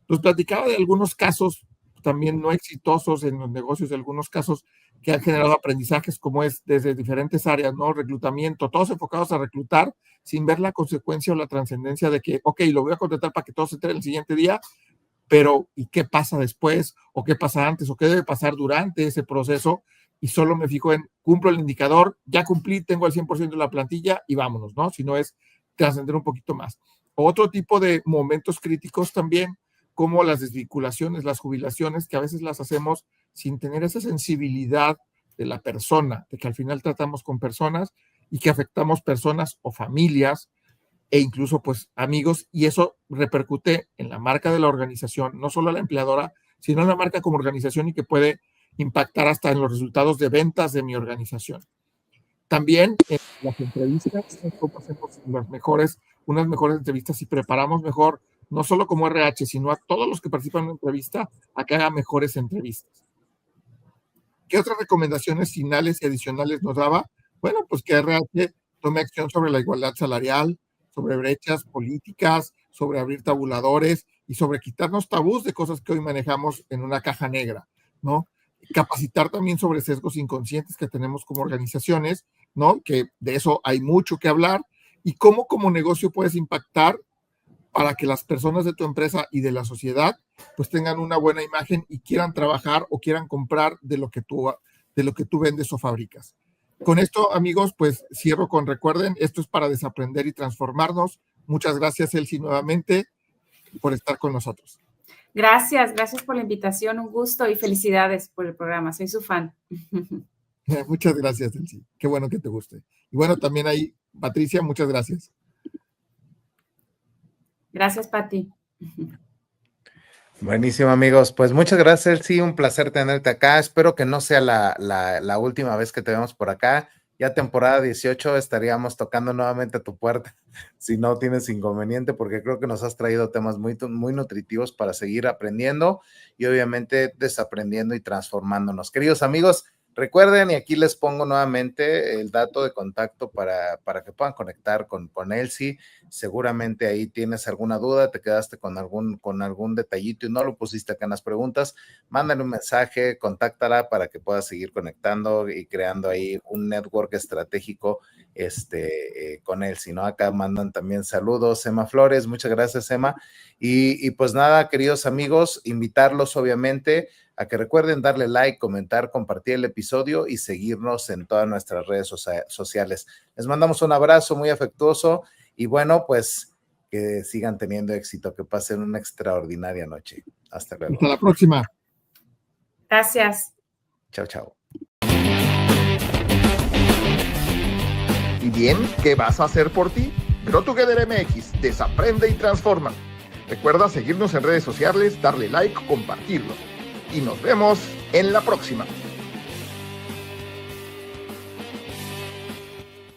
Nos platicaba de algunos casos también no exitosos en los negocios, de algunos casos que han generado aprendizajes, como es desde diferentes áreas, ¿no? Reclutamiento, todos enfocados a reclutar sin ver la consecuencia o la trascendencia de que, ok, lo voy a contratar para que todos entren el siguiente día, pero ¿y qué pasa después? ¿O qué pasa antes? ¿O qué debe pasar durante ese proceso? Y solo me fijo en, cumplo el indicador, ya cumplí, tengo el 100% de la plantilla y vámonos, ¿no? Si no es trascender un poquito más. Otro tipo de momentos críticos también, como las desvinculaciones, las jubilaciones, que a veces las hacemos sin tener esa sensibilidad de la persona, de que al final tratamos con personas y que afectamos personas o familias e incluso pues amigos, y eso repercute en la marca de la organización, no solo a la empleadora, sino en la marca como organización y que puede impactar hasta en los resultados de ventas de mi organización. También en las entrevistas, cómo hacemos unas mejores entrevistas y preparamos mejor, no solo como RH, sino a todos los que participan en una entrevista, a que hagan mejores entrevistas. ¿Qué otras recomendaciones finales y adicionales nos daba? Bueno, pues que RH tome acción sobre la igualdad salarial, sobre brechas políticas, sobre abrir tabuladores y sobre quitarnos tabús de cosas que hoy manejamos en una caja negra, ¿no? Capacitar también sobre sesgos inconscientes que tenemos como organizaciones, ¿no? Que de eso hay mucho que hablar, y cómo como negocio puedes impactar para que las personas de tu empresa y de la sociedad pues tengan una buena imagen y quieran trabajar o quieran comprar de lo que tú vendes o fabricas. Con esto, amigos, pues cierro con, recuerden, esto es para desaprender y transformarnos. Muchas gracias, Elsie, nuevamente por estar con nosotros. Gracias por la invitación, un gusto y felicidades por el programa, soy su fan. Muchas gracias, Elsie, qué bueno que te guste. Y bueno, también ahí, Patricia, muchas gracias. Gracias, Pati. Buenísimo, amigos. Pues muchas gracias, Elsie. Un placer tenerte acá. Espero que no sea la última vez que te vemos por acá. Ya temporada 18 estaríamos tocando nuevamente a tu puerta, si no tienes inconveniente, porque creo que nos has traído temas muy, muy nutritivos para seguir aprendiendo y obviamente desaprendiendo y transformándonos. Queridos amigos, recuerden, y aquí les pongo nuevamente el dato de contacto para que puedan conectar con Elsie. Seguramente ahí tienes alguna duda, te quedaste con algún detallito y no lo pusiste acá en las preguntas. Mándale un mensaje, contáctala para que puedas seguir conectando y creando ahí un network estratégico con Elsie, ¿no? Acá mandan también saludos, Emma Flores, muchas gracias, Emma. Y pues nada, queridos amigos, invitarlos obviamente a que recuerden darle like, comentar, compartir el episodio y seguirnos en todas nuestras redes sociales. Les mandamos un abrazo muy afectuoso y bueno, pues que sigan teniendo éxito, que pasen una extraordinaria noche. Hasta luego. Hasta la próxima. Gracias. Chao, chao. ¿Y bien, qué vas a hacer por ti? Grow Together MX, desaprende y transforma. Recuerda seguirnos en redes sociales, darle like, compartirlo. Y nos vemos en la próxima.